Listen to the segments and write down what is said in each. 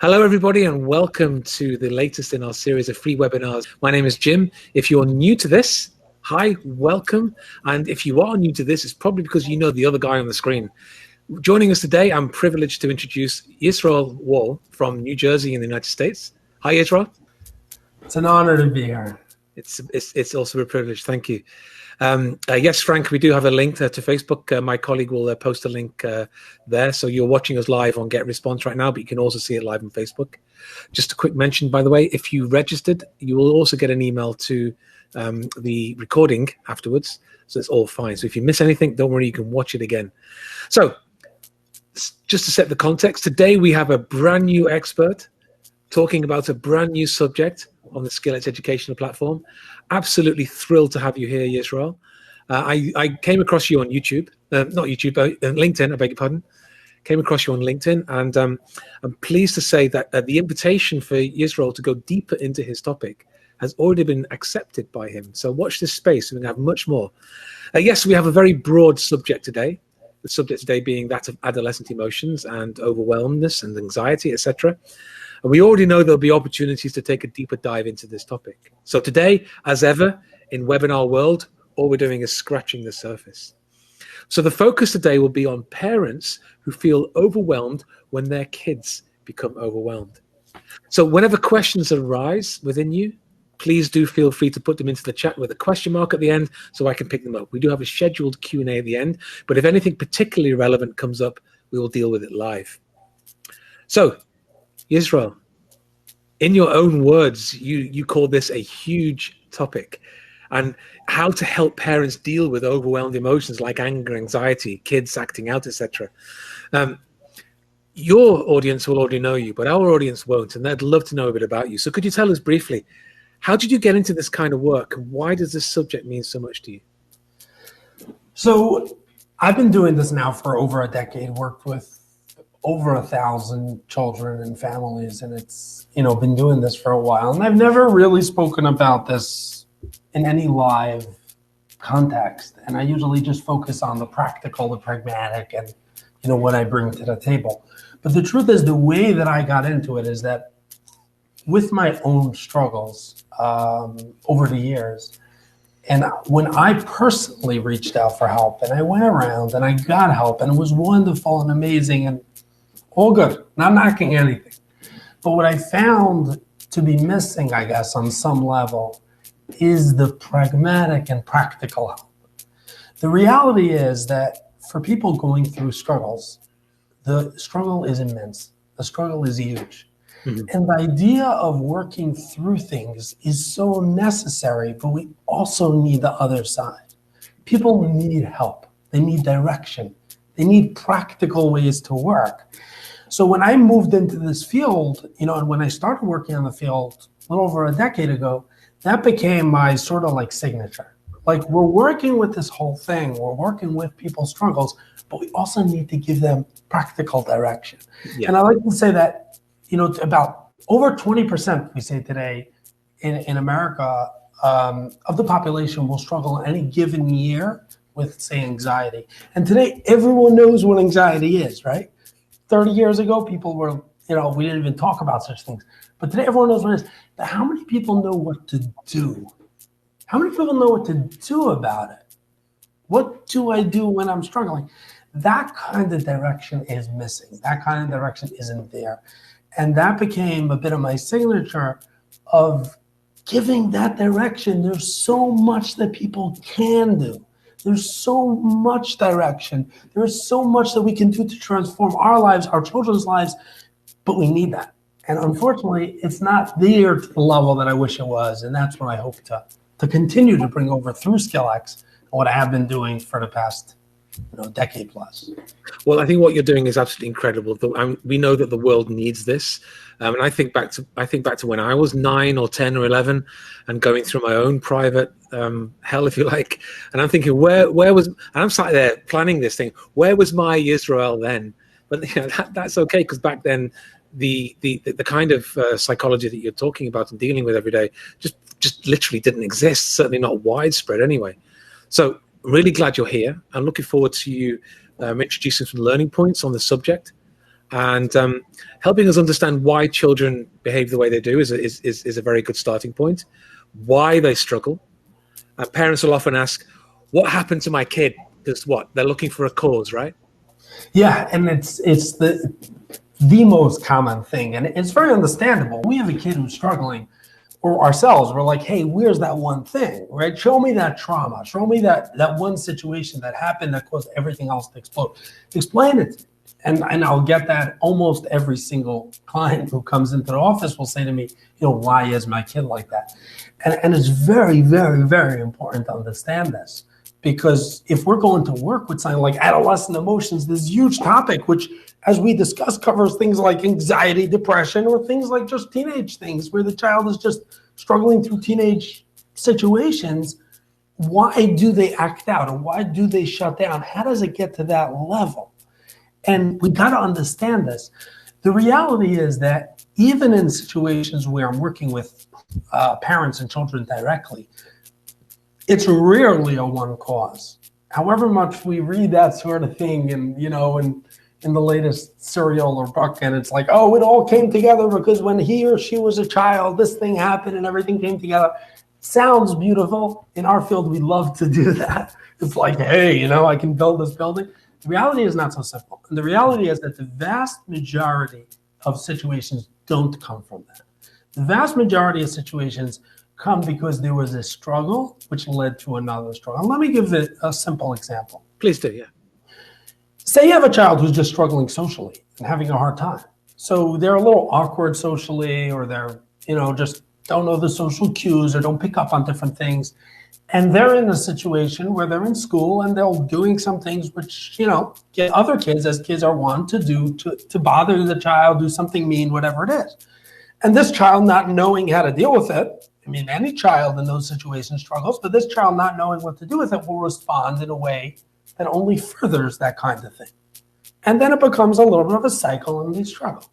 Hello, everybody, and welcome to the latest in our series of free webinars. My name is Jim. If you're new to this, hi, welcome. And if you are new to this, it's probably because you know the other guy on the screen. Joining us today, I'm privileged to introduce Yisroel Wahl from New Jersey in the United States. Hi, Yisroel. It's an honor to be here. It's also a privilege. Thank you. Yes, Frank, we do have a link to Facebook. My colleague will post a link there. So you're watching us live on Get Response right now, but you can also see it live on Facebook. Just a quick mention, by the way, if you registered, you will also get an email to the recording afterwards. So it's all fine. So if you miss anything, don't worry, you can watch it again. So just to set the context, today we have a brand new expert talking about a brand new subject on the SkillX educational platform. Absolutely thrilled to have you here, Yisroel. I came across you on YouTube, not YouTube, LinkedIn, I beg your pardon. Came across you on LinkedIn, and I'm pleased to say that the invitation for Yisroel to go deeper into his topic has already been accepted by him. So watch this space, and we're going to have much more. Yes, we have a very broad subject today. The subject today being that of adolescent emotions and overwhelmness and anxiety, etc. And we already know there'll be opportunities to take a deeper dive into this topic. So today, as ever, in webinar world, all we're doing is scratching the surface. So the focus today will be on parents who feel overwhelmed when their kids become overwhelmed. So whenever questions arise within you, please do feel free to put them into the chat with a question mark at the end so I can pick them up. We do have a scheduled Q&A at the end, but if anything particularly relevant comes up, we will deal with it live. So, Yisroel, in your own words, you call this a huge topic, and how to help parents deal with overwhelmed emotions like anger, anxiety, kids acting out, etc. Your audience will already know you, but our audience won't, and they'd love to know a bit about you. So could you tell us briefly, how did you get into this kind of work, and why does this subject mean so much to you? So I've been doing this now for over a decade, worked with over 1,000 children and families, and it's, been doing this for a while. And I've never really spoken about this in any live context. And I usually just focus on the practical, the pragmatic, and, what I bring to the table. But the truth is, the way that I got into it is that with my own struggles over the years, and when I personally reached out for help, and I went around and I got help, and it was wonderful and amazing and all good, not knocking anything. But what I found to be missing, I guess, on some level, is the pragmatic and practical help. The reality is that for people going through struggles, the struggle is immense. The struggle is huge. Mm-hmm. And the idea of working through things is so necessary, but we also need the other side. People need help. They need direction. They need practical ways to work. So when I moved into this field, and when I started working on the field a little over a decade ago, that became my sort of like signature. Like, we're working with this whole thing. We're working with people's struggles, but we also need to give them practical direction. Yeah. And I like to say that, about over 20%, we say today in America, of the population will struggle in any given year with, say, anxiety. And today, everyone knows what anxiety is, right? 30 years ago, people were, we didn't even talk about such things. But today, everyone knows what it is. But how many people know what to do? How many people know what to do about it? What do I do when I'm struggling? That kind of direction is missing. That kind of direction isn't there. And that became a bit of my signature of giving that direction. There's so much that people can do. There's so much direction. There's so much that we can do to transform our lives, our children's lives, but we need that. And unfortunately, it's not there to the level that I wish it was. And that's what I hope to continue to bring over through SkillX, and what I have been doing for the past decade plus. Well, I think what you're doing is absolutely incredible. We know that the world needs this. And I think back to when I was 9 or 10 or 11 and going through my own private hell, if you like. And I'm thinking, where was, and I'm sat there planning this thing, where was my Yisroel then? But that's okay, because back then, the kind of psychology that you're talking about and dealing with every day just literally didn't exist, certainly not widespread anyway. So I'm really glad you're here. I'm looking forward to you introducing some learning points on the subject. And helping us understand why children behave the way they do is a very good starting point. Why they struggle. Parents will often ask, what happened to my kid? Because they're looking for a cause, right? Yeah, and it's the most common thing, and it's very understandable. We have a kid who's struggling, or ourselves, we're like, hey, where's that one thing, right? Show me that trauma. Show me that one situation that happened that caused everything else to explode. Explain it. And I'll get that almost every single client who comes into the office will say to me, why is my kid like that? And it's very, very, very important to understand this. Because if we're going to work with something like adolescent emotions, this huge topic, which, as we discussed, covers things like anxiety, depression, or things like just teenage things where the child is just struggling through teenage situations, why do they act out? Or why do they shut down? How does it get to that level? And we got to understand this. The reality is that even in situations where I'm working with parents and children directly, it's rarely a one cause. However much we read that sort of thing and, in the latest serial or book, and it's like, oh, it all came together because when he or she was a child, this thing happened and everything came together. Sounds beautiful. In our field, we love to do that. It's like, hey, I can build this building. The reality is not so simple. And the reality is that the vast majority of situations don't come from that. The vast majority of situations come because there was a struggle which led to another struggle. Let me give a simple example. Please do, yeah. Say you have a child who's just struggling socially and having a hard time. So they're a little awkward socially, or they're, just don't know the social cues or don't pick up on different things. And they're in a situation where they're in school and they're doing some things which, get other kids, as kids are wont to do, to bother the child, do something mean, whatever it is. And this child not knowing how to deal with it, any child in those situations struggles, but this child not knowing what to do with it will respond in a way that only furthers that kind of thing. And then it becomes a little bit of a cycle and they struggle.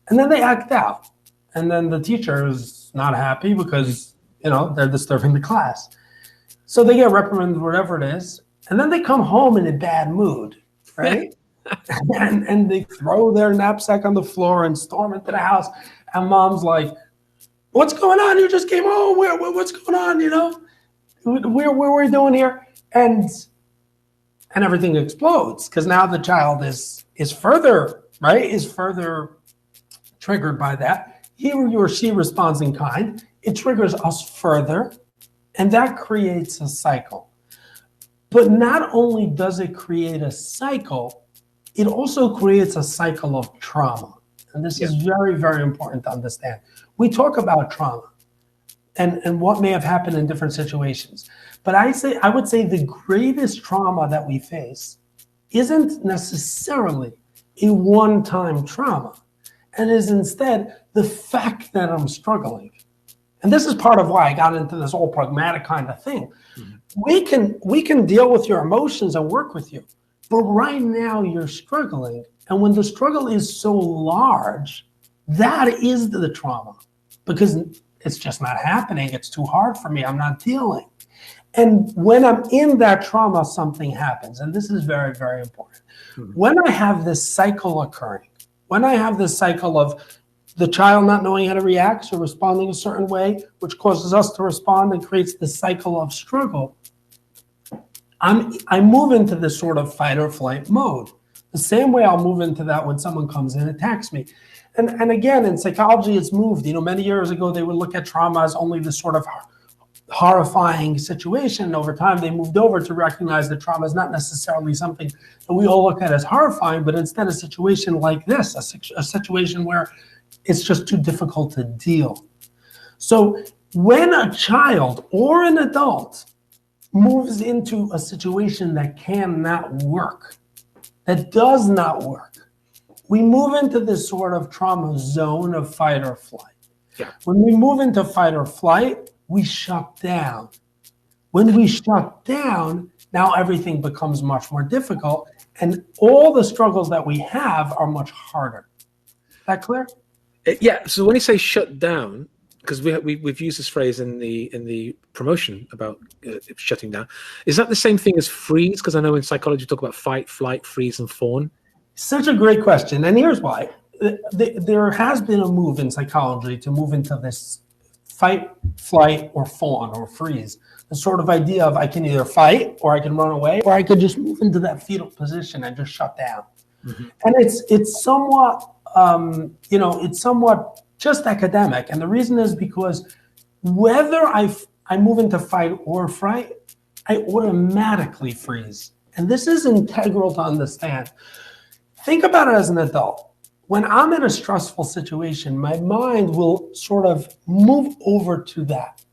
And then they act out. And then the teacher is not happy because, they're disturbing the class. So they get reprimanded, whatever it is. And then they come home in a bad mood, right? and they throw their knapsack on the floor and storm into the house. And mom's like, what's going on? You just came home. What's going on? What are we doing here? And everything explodes because now the child is further, right? Is further triggered by that. He or she responds in kind. It triggers us further, and that creates a cycle. But not only does it create a cycle, it also creates a cycle of trauma. And this is very, very important to understand. We talk about trauma and what may have happened in different situations. But I would say the greatest trauma that we face isn't necessarily a one-time trauma, and is instead the fact that I'm struggling. And this is part of why I got into this whole pragmatic kind of thing. Mm-hmm. We can deal with your emotions and work with you, but right now you're struggling. And when the struggle is so large, that is the trauma, because it's just not happening. It's too hard for me. I'm not dealing. And when I'm in that trauma, something happens. And this is very, very important. Mm-hmm. When I have this cycle occurring, when I have this cycle of the child not knowing how to react or responding a certain way, which causes us to respond and creates this cycle of struggle, I move into this sort of fight or flight mode. The same way I'll move into that when someone comes in and attacks me. And again, in psychology, it's moved. Many years ago, they would look at trauma as only this sort of horrifying situation. And over time, they moved over to recognize that trauma is not necessarily something that we all look at as horrifying, but instead a situation like this, a situation where it's just too difficult to deal. So when a child or an adult moves into a situation that cannot work, that does not work, we move into this sort of trauma zone of fight or flight. Yeah. When we move into fight or flight, we shut down. When we shut down, now everything becomes much more difficult, and all the struggles that we have are much harder. Is that clear? Yeah. So when you say shut down, because we've used this phrase in the promotion about shutting down, is that the same thing as freeze? Because I know in psychology we talk about fight, flight, freeze, and fawn. Such a great question. And here's why. There has been a move in psychology to move into this fight, flight, or fawn, or freeze. The sort of idea of I can either fight, or I can run away, or I could just move into that fetal position and just shut down. Mm-hmm. And it's somewhat, it's somewhat just academic. And the reason is because whether I move into fight or fright, I automatically freeze. And this is integral to understand. Think about it as an adult. When I'm in a stressful situation, my mind will sort of move over to that.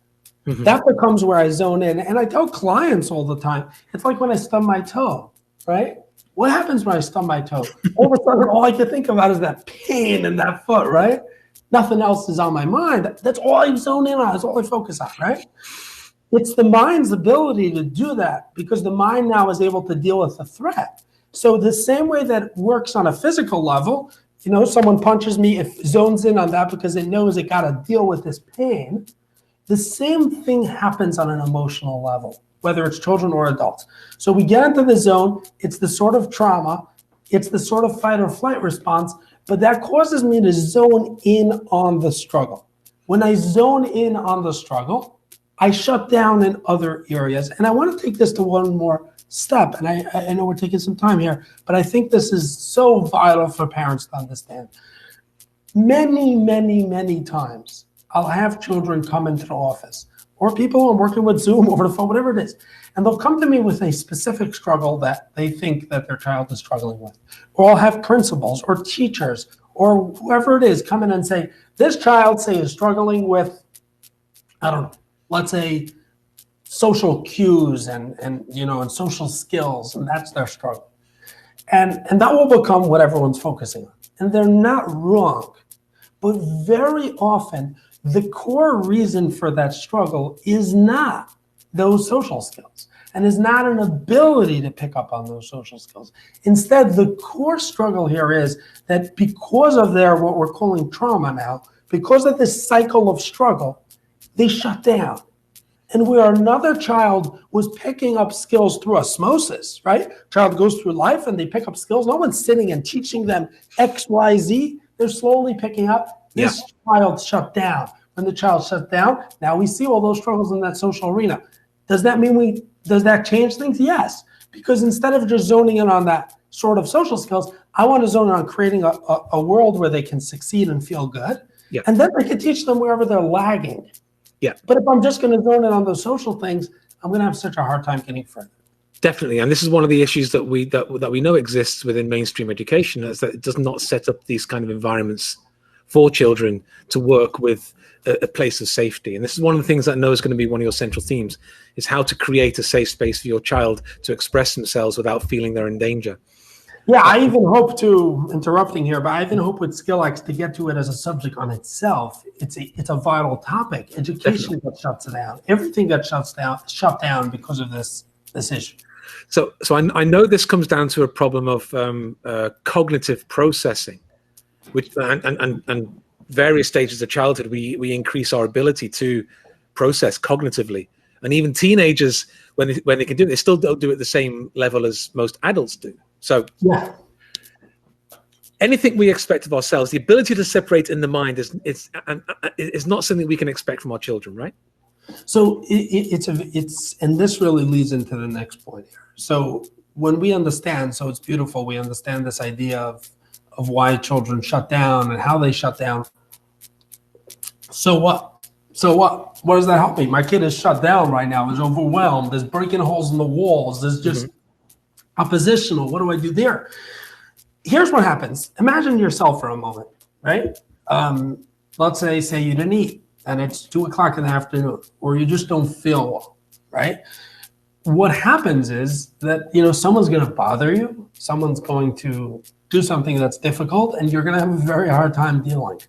Mm-hmm. That becomes where I zone in. And I tell clients all the time, it's like when I stub my toe, right? What happens when I stub my toe? All of a sudden, all I can think about is that pain in that foot, right? Nothing else is on my mind. That's all I zone in on. That's all I focus on, right? It's the mind's ability to do that because the mind now is able to deal with the threat. So the same way that it works on a physical level, someone punches me, it zones in on that because it knows it got to deal with this pain. The same thing happens on an emotional level, whether it's children or adults. So we get into the zone, it's the sort of trauma, it's the sort of fight or flight response, but that causes me to zone in on the struggle. When I zone in on the struggle, I shut down in other areas. And I want to take this to one more step. And I know we're taking some time here, but I think this is so vital for parents to understand. Many, many, many times, I'll have children come into the office or people I'm working with Zoom over the phone, whatever it is. And they'll come to me with a specific struggle that they think that their child is struggling with. Or I'll have principals or teachers or whoever it is come in and say, this child, say, is struggling with, I don't know, let's say social cues and social skills, and that's their struggle. And that will become what everyone's focusing on. And they're not wrong. But very often, the core reason for that struggle is not those social skills and is not an ability to pick up on those social skills. Instead, the core struggle here is that because of their, what we're calling trauma now, because of this cycle of struggle, they shut down. And where another child was picking up skills through osmosis, right? Child goes through life and they pick up skills. No one's sitting and teaching them X, Y, Z. They're slowly picking up. This child shut down. When the child shut down, now we see all those struggles in that social arena. Does that mean does that change things? Yes. Because instead of just zoning in on that sort of social skills, I want to zone in on creating a world where they can succeed and feel good. Yeah. And then I can teach them wherever they're lagging. Yeah. But if I'm just going to zone in on those social things, I'm going to have such a hard time getting further. Definitely. And this is one of the issues that we know exists within mainstream education, is that it does not set up these kind of environments for children to work with a place of safety. And this is one of the things that I know is going to be one of your central themes, is how to create a safe space for your child to express themselves without feeling they're in danger. Yeah, I even hope to, interrupting here, but I even hope with SkillX to get to it as a subject on itself. It's a vital topic. Education that shuts down. Everything that shut down because of this issue. So I know this comes down to a problem of cognitive processing, which and various stages of childhood we increase our ability to process cognitively, and even teenagers when they can do it, they still don't do it at the same level as most adults do. So anything we expect of ourselves, the ability to separate in the mind is not something we can expect from our children, right? So it's and this really leads into the next point here. So when we understand, so it's beautiful, we understand this idea of why children shut down and how they shut down. So what? What does that help me? My kid is shut down right now, is overwhelmed, there's breaking holes in the walls, there's just oppositional. What do I do there? Here's what happens. Imagine yourself for a moment, right? Let's say you didn't eat and it's 2:00 in the afternoon, or you just don't feel well, right? What happens is that, someone's going to bother you. Someone's going to do something that's difficult, and you're going to have a very hard time dealing,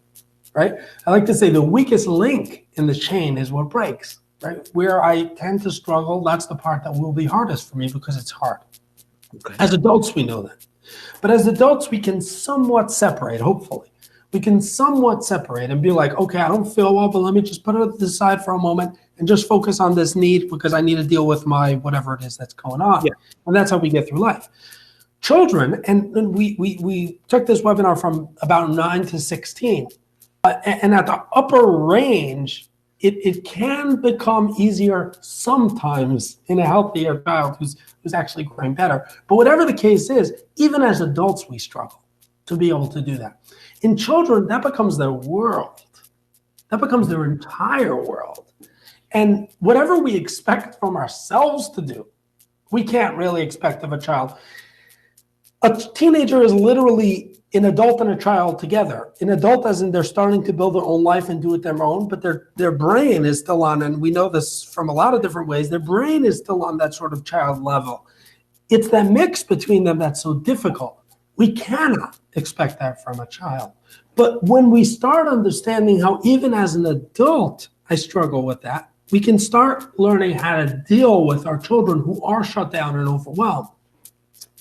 right? I like to say the weakest link in the chain is what breaks, right? Where I tend to struggle, that's the part that will be hardest for me because it's hard. Okay. As adults, we know that. But as adults, we can somewhat separate, hopefully. We can somewhat separate and be like, okay, I don't feel well, but let me just put it to the side for a moment and just focus on this need because I need to deal with my whatever it is that's going on. Yeah. And that's how we get through life. children, and we took this webinar from about 9 to 16, and at the upper range, it can become easier sometimes in a healthier child who's actually growing better. But whatever the case is, even as adults, we struggle to be able to do that. In children, that becomes their world. That becomes their entire world. And whatever we expect from ourselves to do, we can't really expect of a child. A teenager is literally an adult and a child together. An adult as in they're starting to build their own life and do it their own, but their brain is still on, and we know this from a lot of different ways, their brain is still on that sort of child level. It's that mix between them that's so difficult. We cannot expect that from a child. But when we start understanding how even as an adult, I struggle with that, we can start learning how to deal with our children who are shut down and overwhelmed.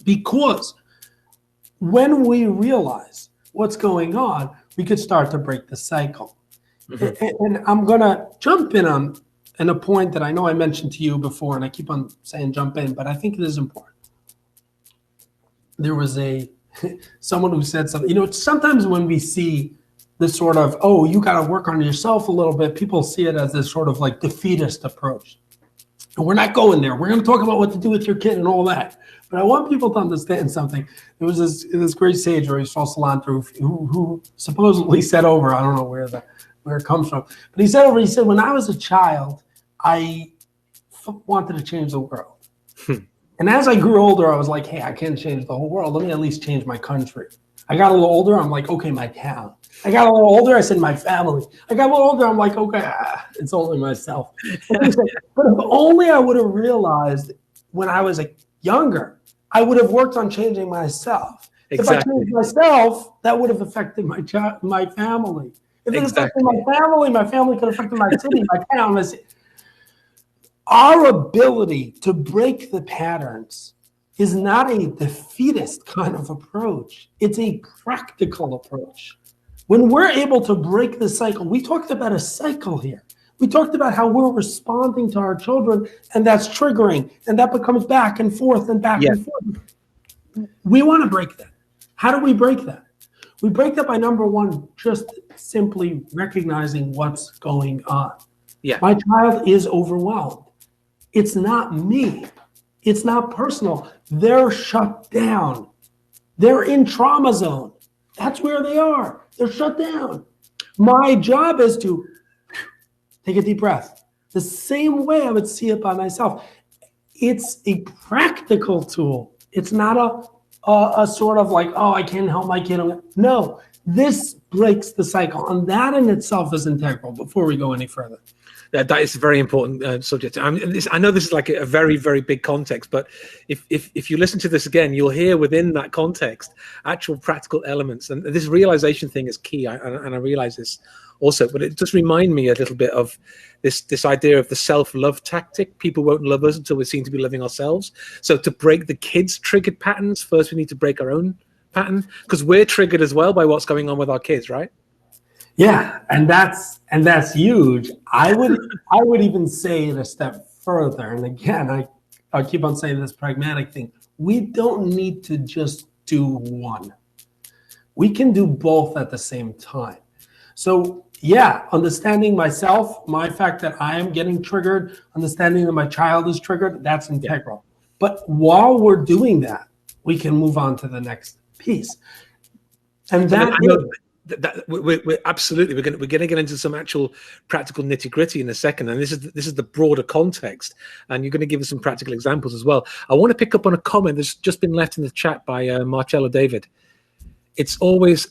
Because when we realize what's going on, we could start to break the cycle. Mm-hmm. And I'm going to jump in on a point that I know I mentioned to you before, and I keep on saying jump in, but I think it is important. There was someone who said something, sometimes when we see this sort of, oh, you got to work on yourself a little bit, people see it as this sort of like defeatist approach. And we're not going there. We're going to talk about what to do with your kid and all that. But I want people to understand something. There was this great sage, Yisroel Wahl, who supposedly said over, I don't know where it comes from, but he said, when I was a child, I wanted to change the world. And as I grew older, I was like, hey, I can't change the whole world. Let me at least change my country. I got a little older, I'm like, okay, my town. I got a little older, I said my family. I got a little older, I'm like, okay, it's only myself. But if only I would have realized when I was younger, I would have worked on changing myself. Exactly. If I changed myself, that would have affected my family. If it affected my family could have affected my city, my town. Our ability to break the patterns is not a defeatist kind of approach. It's a practical approach. When we're able to break the cycle, we talked about a cycle here. We talked about how we're responding to our children, and that's triggering, and that becomes back and forth and back and forth. We want to break that. How do we break that? We break that by, number one, just simply recognizing what's going on. Yeah. My child is overwhelmed. It's not me. It's not personal. They're shut down. They're in trauma zone. That's where they are. They're shut down. My job is to take a deep breath. The same way I would see it by myself. It's a practical tool. It's not a sort of like, oh, I can't help my kid. No, this breaks the cycle. And that in itself is integral before we go any further. That is a very important subject. I know this is like a very, very big context, but if you listen to this again, you'll hear within that context actual practical elements. And this realization thing is key, and I realize this also. But it does remind me a little bit of this idea of the self-love tactic. People won't love us until we seem to be loving ourselves. So to break the kids' triggered patterns, first we need to break our own pattern, because we're triggered as well by what's going on with our kids, right? Yeah, and that's huge. I would even say it a step further. And again, I keep on saying this pragmatic thing. We don't need to just do one. We can do both at the same time. So yeah, understanding myself, my fact that I am getting triggered, understanding that my child is triggered, that's integral. But while we're doing that, we can move on to the next piece. And we're absolutely we're going to get into some actual practical nitty gritty in a second, and this is the broader context, and you're going to give us some practical examples as well. I want to pick up on a comment that's just been left in the chat by Marcello David. It's always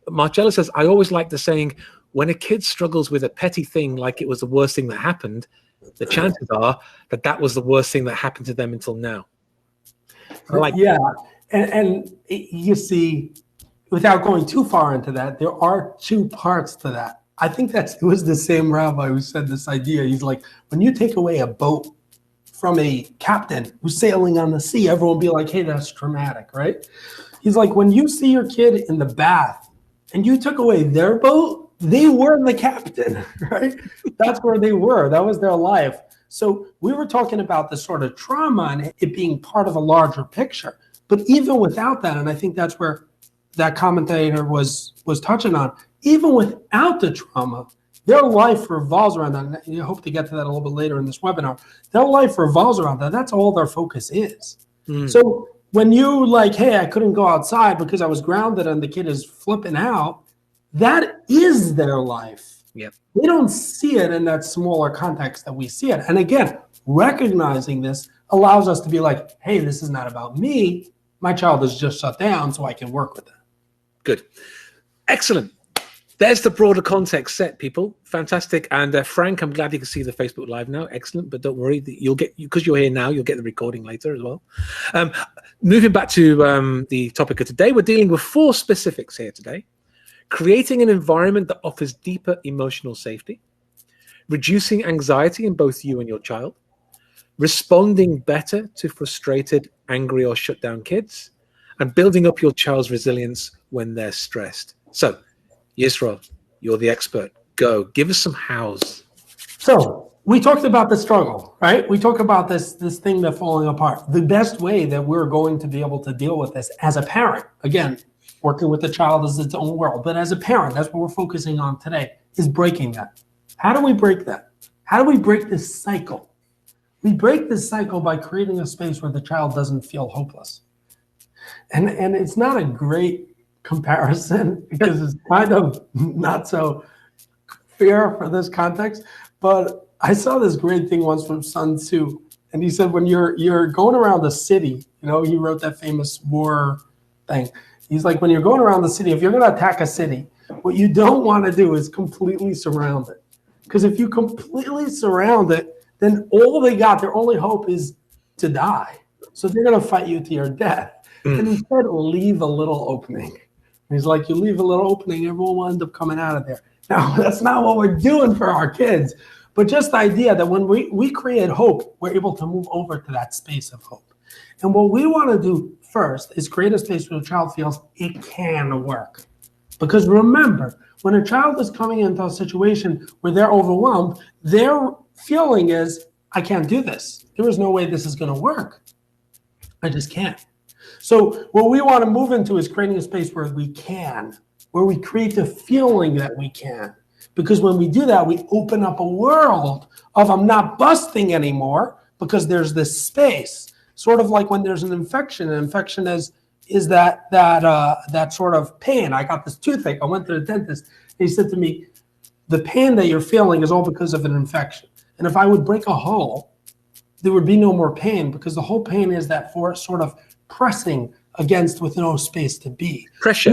Marcello says, I always like the saying, when a kid struggles with a petty thing like it was the worst thing that happened, the chances are that was the worst thing that happened to them until now. And you see, without going too far into that, there are two parts to that. I think it was the same rabbi who said this idea. He's like, when you take away a boat from a captain who's sailing on the sea, everyone will be like, hey, that's traumatic, right? He's like, when you see your kid in the bath and you took away their boat, they were the captain, right? That's where they were. That was their life. So we were talking about the sort of trauma and it being part of a larger picture. But even without that, and I think that's where that commentator was touching on, even without the trauma, their life revolves around that. And I hope to get to that a little bit later in this webinar. Their life revolves around that. That's all their focus is. So when you like, hey, I couldn't go outside because I was grounded and the kid is flipping out, that is their life. Yep. They don't see it in that smaller context that we see it. And again, recognizing this allows us to be like, hey, this is not about me. My child is just shut down so I can work with it. Good. Excellent. There's the broader context set, people. Fantastic. And Frank, I'm glad you can see the Facebook Live now. Excellent. But don't worry, you'll get, because you're here now, you'll get the recording later as well. Moving back to the topic of today, we're dealing with 4 specifics here today. Creating an environment that offers deeper emotional safety, reducing anxiety in both you and your child, responding better to frustrated, angry, or shut down kids, and building up your child's resilience when they're stressed. So, Yisroel, you're the expert. Go. Give us some hows. So we talked about the struggle, right? We talked about this thing that's falling apart. The best way that we're going to be able to deal with this as a parent, again, working with the child is its own world, but as a parent, that's what we're focusing on today, is breaking that. How do we break that? How do we break this cycle? We break this cycle by creating a space where the child doesn't feel hopeless. And it's not a great comparison because it's kind of not so fair for this context, but I saw this great thing once from Sun Tzu, and he said when you're going around the city, he wrote that famous war thing. He's like, when you're going around the city, if you're going to attack a city, what you don't want to do is completely surround it, because if you completely surround it, then their only hope is to die. So they're going to fight you to your death. And instead, leave a little opening. And he's like, you leave a little opening, everyone will end up coming out of there. Now, that's not what we're doing for our kids, but just the idea that when we create hope, we're able to move over to that space of hope. And what we want to do first is create a space where the child feels it can work. Because remember, when a child is coming into a situation where they're overwhelmed, their feeling is, I can't do this. There is no way this is going to work. I just can't. So what we want to move into is creating a space where we can, where we create the feeling that we can. Because when we do that, we open up a world of I'm not busting anymore because there's this space. Sort of like when there's an infection. An infection is that sort of pain. I got this toothache. I went to the dentist. And he said to me, the pain that you're feeling is all because of an infection. And if I would break a hole, there would be no more pain, because the whole pain is that for sort of pressing against with no space to be. Pressure.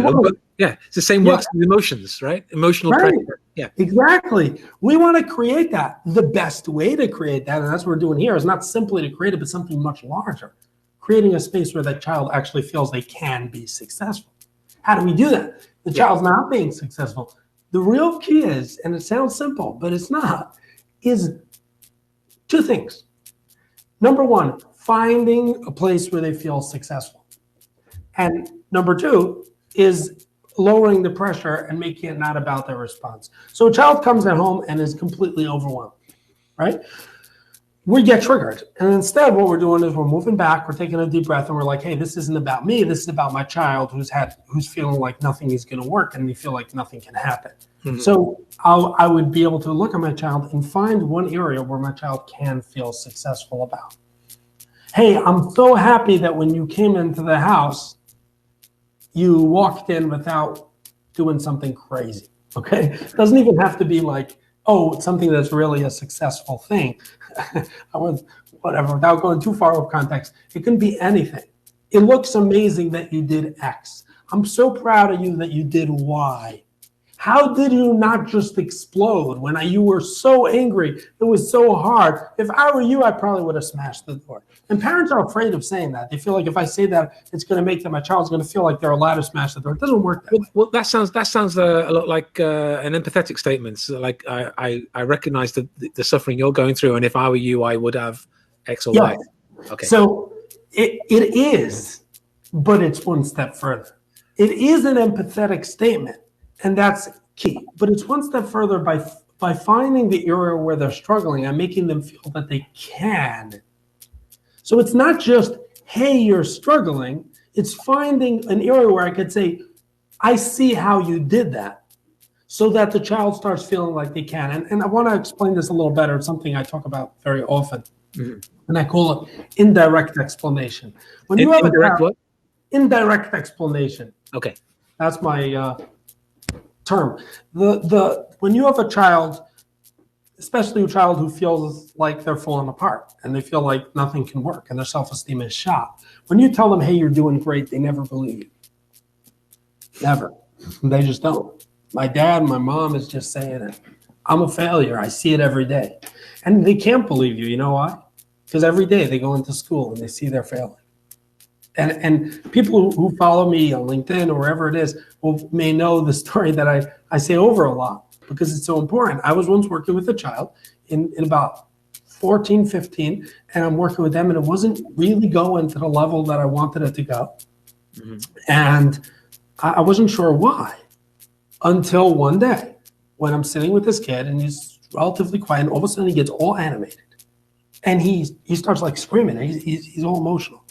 Yeah, it's the same works with emotions, right? Emotional pressure. Yeah, exactly. We want to create that. The best way to create that, and that's what we're doing here, is not simply to create it, but something much larger. Creating a space where that child actually feels they can be successful. How do we do that? The child's not being successful. The real key is, and it sounds simple, but it's not, is 2 things. Number 1, finding a place where they feel successful. And number 2 is lowering the pressure and making it not about their response. So a child comes at home and is completely overwhelmed, right? We get triggered. And instead, what we're doing is we're moving back, we're taking a deep breath, and we're like, hey, this isn't about me. This is about my child who's feeling like nothing is going to work and they feel like nothing can happen. Mm-hmm. So I would be able to look at my child and find one area where my child can feel successful about. Hey, I'm so happy that when you came into the house, you walked in without doing something crazy, okay? It doesn't even have to be like, oh, something that's really a successful thing. Whatever, without going too far off context. It can be anything. It looks amazing that you did X. I'm so proud of you that you did Y. How did you not just explode when you were so angry? It was so hard. If I were you, I probably would have smashed the door. And parents are afraid of saying that. They feel like if I say that, it's going to make my child's going to feel like they're allowed to smash the door. It doesn't work that way. Well, that sounds a lot like an empathetic statement. So like I recognize the suffering you're going through, and if I were you, I would have X or Y. Okay. So it is, but it's one step further. It is an empathetic statement. And that's key. But it's one step further by finding the area where they're struggling and making them feel that they can. So it's not just, hey, you're struggling. It's finding an area where I could say, I see how you did that, so that the child starts feeling like they can. And I want to explain this a little better. It's something I talk about very often. Mm-hmm. And I call it indirect explanation. When you have indirect what? Indirect explanation. Okay. That's my term. When you have a child, especially a child who feels like they're falling apart and they feel like nothing can work and their self-esteem is shot, when you tell them, hey, you're doing great, they never believe you. Never. They just don't. My dad, my mom is just saying it. I'm a failure. I see it every day. And they can't believe you. You know why? Because every day they go into school and they see they're failing. And people who follow me on LinkedIn or wherever it is may know the story that I say over a lot because it's so important. I was once working with a child in about 14, 15, and I'm working with them, and it wasn't really going to the level that I wanted it to go. Mm-hmm. And I wasn't sure why until one day when I'm sitting with this kid, and he's relatively quiet, and all of a sudden he gets all animated. And he starts like screaming. He's all emotional.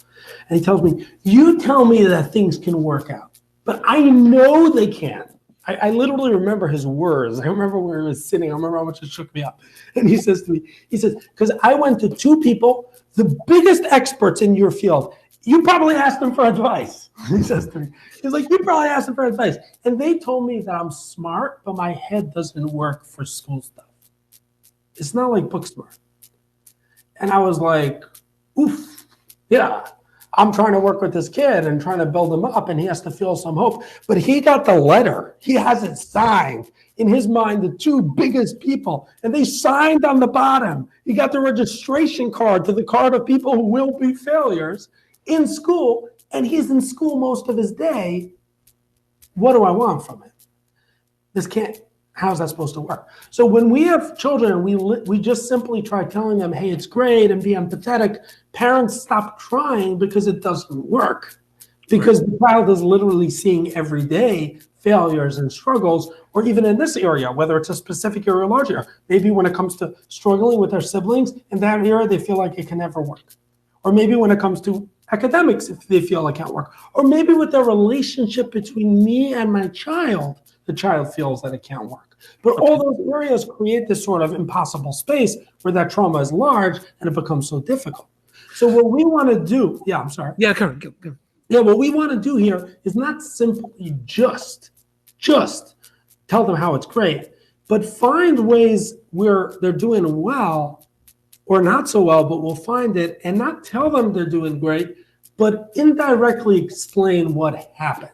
And he tells me, you tell me that things can work out, but I know they can't. I literally remember his words. I remember where he was sitting. I remember how much it shook me up. And he says to me, because I went to two people, the biggest experts in your field. You probably asked them for advice. He says to me, he's like, you probably asked them for advice. And they told me that I'm smart, but my head doesn't work for school stuff. It's not like book smart. And I was like, oof, yeah. I'm trying to work with this kid and trying to build him up, and he has to feel some hope. But he got the letter. He has it signed. In his mind, the two biggest people, and they signed on the bottom. He got the registration card to the card of people who will be failures in school, and he's in school most of his day. What do I want from it? How's that supposed to work? So when we have children, we just simply try telling them, hey, it's great, and be empathetic. Parents stop trying because it doesn't work. Because the child is literally seeing every day failures and struggles, or even in this area, whether it's a specific area or large area. Maybe when it comes to struggling with their siblings, in that area, they feel like it can never work. Or maybe when it comes to academics, if they feel like it can't work. Or maybe with the relationship between me and my child, the child feels that it can't work. But all those areas create this sort of impossible space where that trauma is large and it becomes so difficult. So what we want to do, I'm sorry. Yeah, come on. Yeah, what we want to do here is not simply just tell them how it's great, but find ways where they're doing well or not so well, but we'll find it and not tell them they're doing great, but indirectly explain what happened.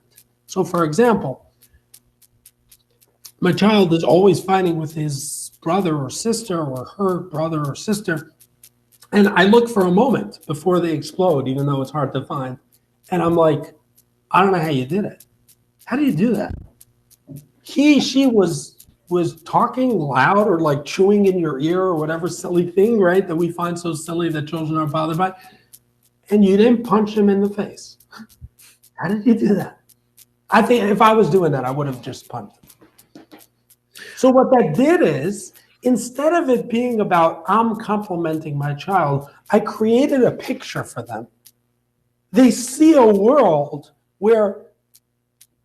So for example, my child is always fighting with his brother or sister or her brother or sister. And I look for a moment before they explode, even though it's hard to find. And I'm like, I don't know how you did it. How do you do that? She was talking loud or like chewing in your ear or whatever silly thing, right? That we find so silly that children are bothered by. And you didn't punch him in the face. How did you do that? I think if I was doing that, I would have just punched him. So what that did is, instead of it being about I'm complimenting my child, I created a picture for them. They see a world where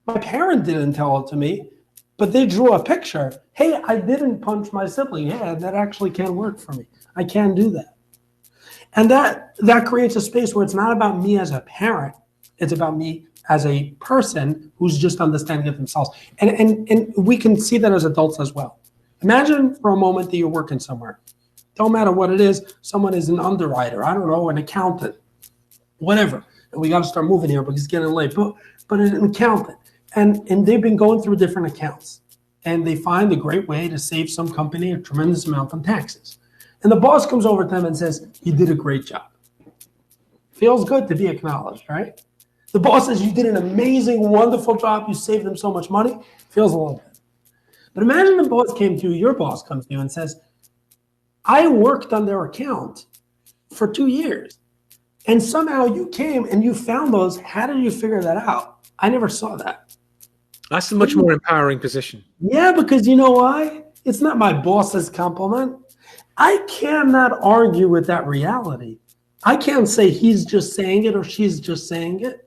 my parent didn't tell it to me, but they drew a picture. Hey, I didn't punch my sibling. Yeah, that actually can work for me. I can do that. And that creates a space where it's not about me as a parent. It's about me as a person who's just understanding it themselves. And we can see that as adults as well. Imagine for a moment that you're working somewhere. Don't matter what it is. Someone is an underwriter. I don't know, an accountant, whatever. And we got to start moving here because it's getting late. But an accountant. And they've been going through different accounts. And they find a great way to save some company a tremendous amount on taxes. And the boss comes over to them and says, you did a great job. Feels good to be acknowledged, right? The boss says you did an amazing, wonderful job. You saved them so much money. Feels a little bit. But imagine the boss came to you, your boss comes to you and says, I worked on their account for 2 years. And somehow you came and you found those. How did you figure that out? I never saw that. That's a much more empowering position. Yeah, because you know why? It's not my boss's compliment. I cannot argue with that reality. I can't say he's just saying it or she's just saying it.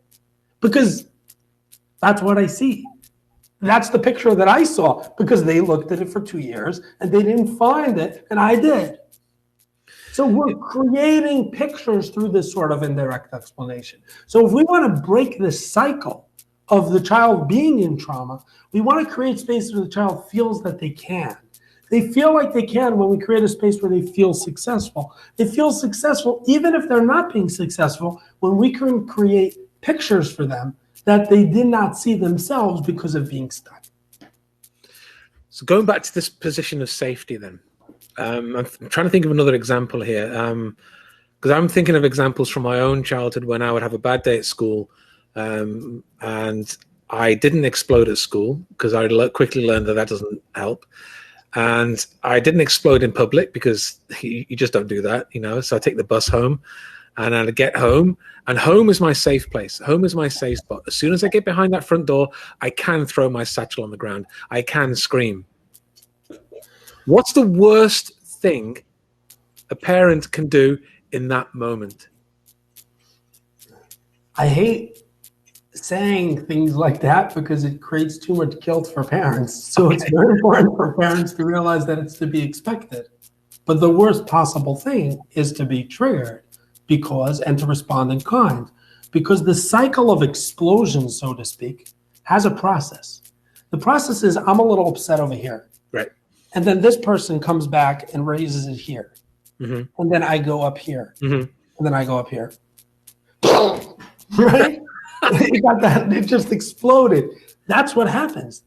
because that's what I see. That's the picture that I saw, because they looked at it for 2 years and they didn't find it, and I did. So we're creating pictures through this sort of indirect explanation. So if we want to break this cycle of the child being in trauma, we want to create space where the child feels that they can. They feel like they can when we create a space where they feel successful. They feel successful even if they're not being successful, when we can create pictures for them that they did not see themselves because of being stuck. So going back to this position of safety then, I'm trying to think of another example here, because I'm thinking of examples from my own childhood when I would have a bad day at school, and I didn't explode at school because I quickly learned that doesn't help. And I didn't explode in public because you just don't do that, So I take the bus home, and I get home, and home is my safe place. Home is my safe spot. As soon as I get behind that front door, I can throw my satchel on the ground. I can scream. What's the worst thing a parent can do in that moment? I hate saying things like that because it creates too much guilt for parents. So It's very important for parents to realize that it's to be expected. But the worst possible thing is to be triggered and to respond in kind. Because the cycle of explosion, so to speak, has a process. The process is, I'm a little upset over here. Right. And then this person comes back and raises it here. Mm-hmm. And then I go up here. Mm-hmm. And then I go up here. Right? You got that? It just exploded. That's what happens.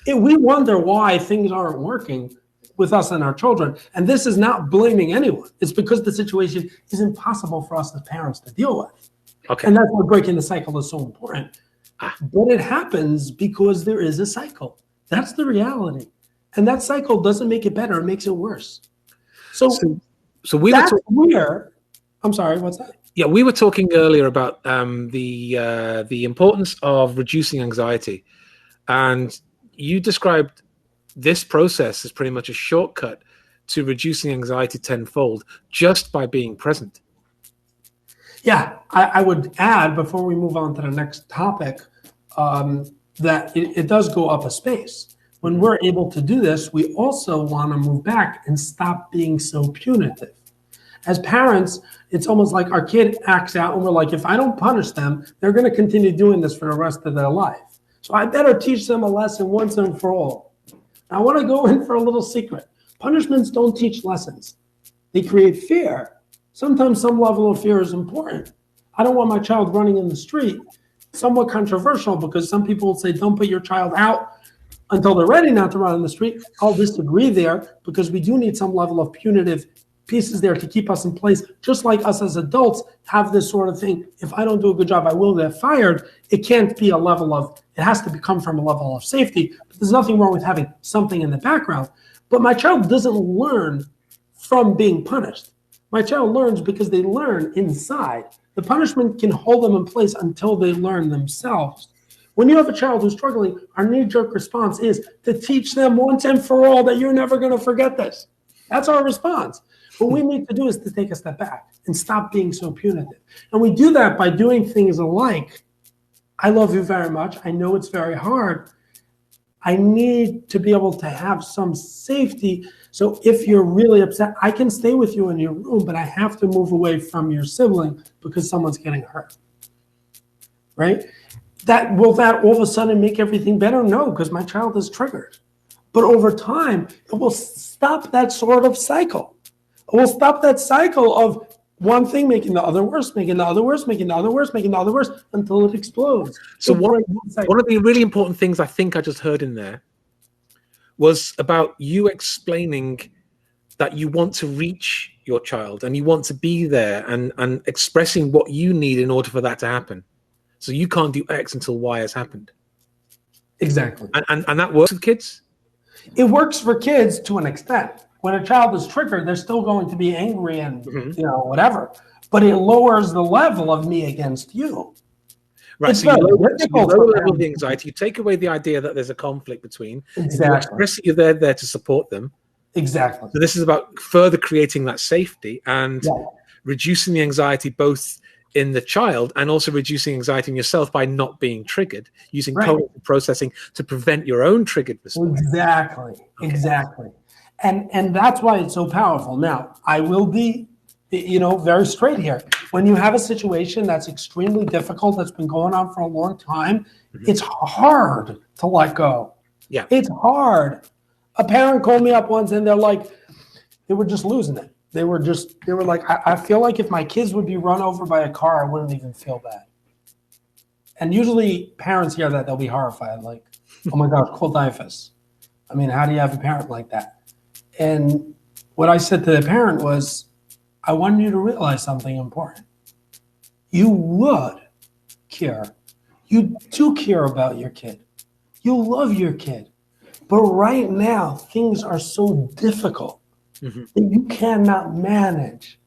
We wonder why things aren't working with us and our children. And this is not blaming anyone. It's because the situation is impossible for us as parents to deal with. Okay. And that's why breaking the cycle is so important. But it happens because there is a cycle. That's the reality. And that cycle doesn't make it better, it makes it worse. So we that's where, I'm sorry, what's that? Yeah, we were talking earlier about the importance of reducing anxiety. And you described this process as pretty much a shortcut to reducing anxiety tenfold just by being present. Yeah, I would add, before we move on to the next topic, that it does go up a space. When we're able to do this, we also want to move back and stop being so punitive. As parents, it's almost like our kid acts out and we're like, if I don't punish them, they're going to continue doing this for the rest of their life. So I better teach them a lesson once and for all. I want to go in for a little secret. Punishments don't teach lessons. They create fear. Sometimes some level of fear is important. I don't want my child running in the street. Somewhat controversial, because some people will say, don't put your child out until they're ready not to run in the street. I'll disagree there, because we do need some level of punitive pieces there to keep us in place, just like us as adults have this sort of thing. If I don't do a good job, I will get fired. It can't be a level of, it has to come from a level of safety. But there's nothing wrong with having something in the background. But my child doesn't learn from being punished. My child learns because they learn inside. The punishment can hold them in place until they learn themselves. When you have a child who's struggling, our knee-jerk response is to teach them once and for all that you're never going to forget this. That's our response. What we need to do is to take a step back and stop being so punitive. And we do that by doing things like, I love you very much. I know it's very hard. I need to be able to have some safety. So if you're really upset, I can stay with you in your room, but I have to move away from your sibling because someone's getting hurt. Right? Will that all of a sudden make everything better? No, because my child is triggered. But over time, it will stop that sort of cycle. It will stop that cycle of one thing making the other worse, making the other worse, making the other worse, making the other worse, until it explodes. So one of the really important things I think I just heard in there was about you explaining that you want to reach your child and you want to be there and expressing what you need in order for that to happen. So you can't do X until Y has happened. Exactly. And that works with kids? It works for kids to an extent. When a child is triggered, they're still going to be angry and whatever. But it lowers the level of me against you. Right. So you lower the level of the anxiety. You take away the idea that there's a conflict between. Exactly. You express that you're there to support them. Exactly. So this is about further creating that safety and reducing the anxiety both in the child, and also reducing anxiety in yourself by not being triggered, using cognitive processing to prevent your own triggered response. Exactly. And that's why it's so powerful. Now, I will be, very straight here. When you have a situation that's extremely difficult, that's been going on for a long time, it's hard to let go. Yeah. It's hard. A parent called me up once and they're like, they were just losing it. They were like, I feel like if my kids would be run over by a car, I wouldn't even feel bad. And usually parents hear that, they'll be horrified. Like, oh my gosh, cool typhus. I mean, how do you have a parent like that? And what I said to the parent was, I want you to realize something important. You would care. You do care about your kid. You love your kid. But right now, things are so difficult that you cannot manage.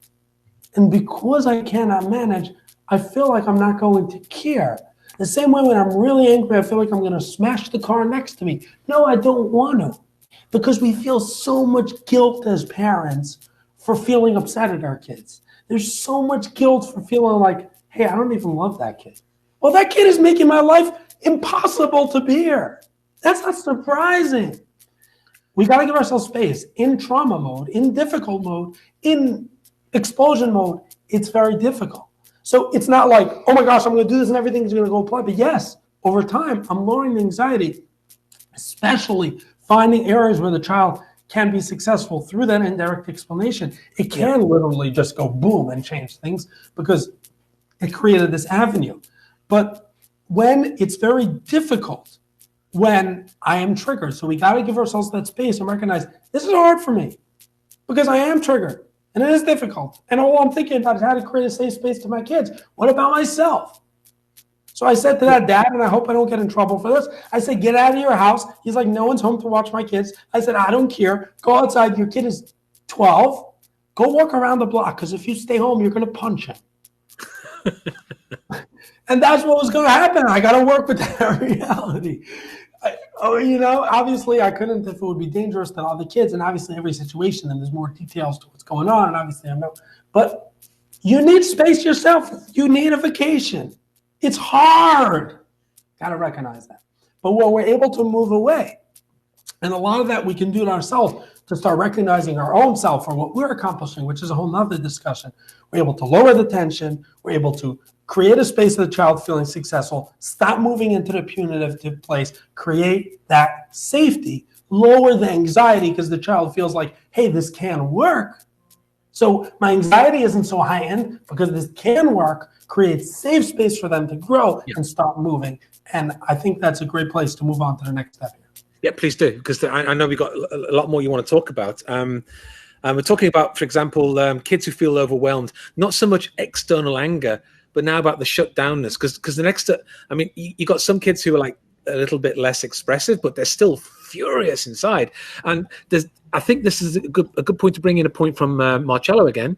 And because I cannot manage, I feel like I'm not going to care. The same way when I'm really angry, I feel like I'm going to smash the car next to me. No, I don't want to. Because we feel so much guilt as parents for feeling upset at our kids. There's so much guilt for feeling like, hey, I don't even love that kid. Well, that kid is making my life impossible to bear. That's not surprising. We got to give ourselves space. In trauma mode, in difficult mode, in explosion mode, it's very difficult. So it's not like, oh my gosh, I'm going to do this and everything's going to go apply. But yes, over time, I'm lowering the anxiety, especially finding areas where the child can be successful through that indirect explanation. It can literally just go boom and change things because it created this avenue. But when it's very difficult, when I am triggered, so we got to give ourselves that space and recognize this is hard for me because I am triggered and it is difficult. And all I'm thinking about is how to create a safe space to my kids. What about myself? So I said to that dad, and I hope I don't get in trouble for this, I said, get out of your house. He's like, no one's home to watch my kids. I said, I don't care. Go outside. Your kid is 12. Go walk around the block because if you stay home, you're going to punch him. And that's what was going to happen. I got to work with that reality. Obviously I couldn't if it would be dangerous to other kids. And obviously every situation, and there's more details to what's going on. And obviously I know. But you need space yourself. You need a vacation. It's hard. Got to recognize that. But when we're able to move away, and a lot of that we can do it ourselves to start recognizing our own self for what we're accomplishing, which is a whole nother discussion. We're able to lower the tension. We're able to create a space of the child feeling successful, stop moving into the punitive place, create that safety, lower the anxiety because the child feels like, hey, this can work. So my anxiety isn't so heightened because this can work, create safe space for them to grow and start moving. And I think that's a great place to move on to the next step here. Yeah, please do, because I know we've got a lot more you want to talk about. We're talking about, for example, kids who feel overwhelmed, not so much external anger, but now about the shutdownness. Because the next, you got some kids who are like a little bit less expressive, but they're still furious inside. And I think this is a good point to bring in a point from Marcello again.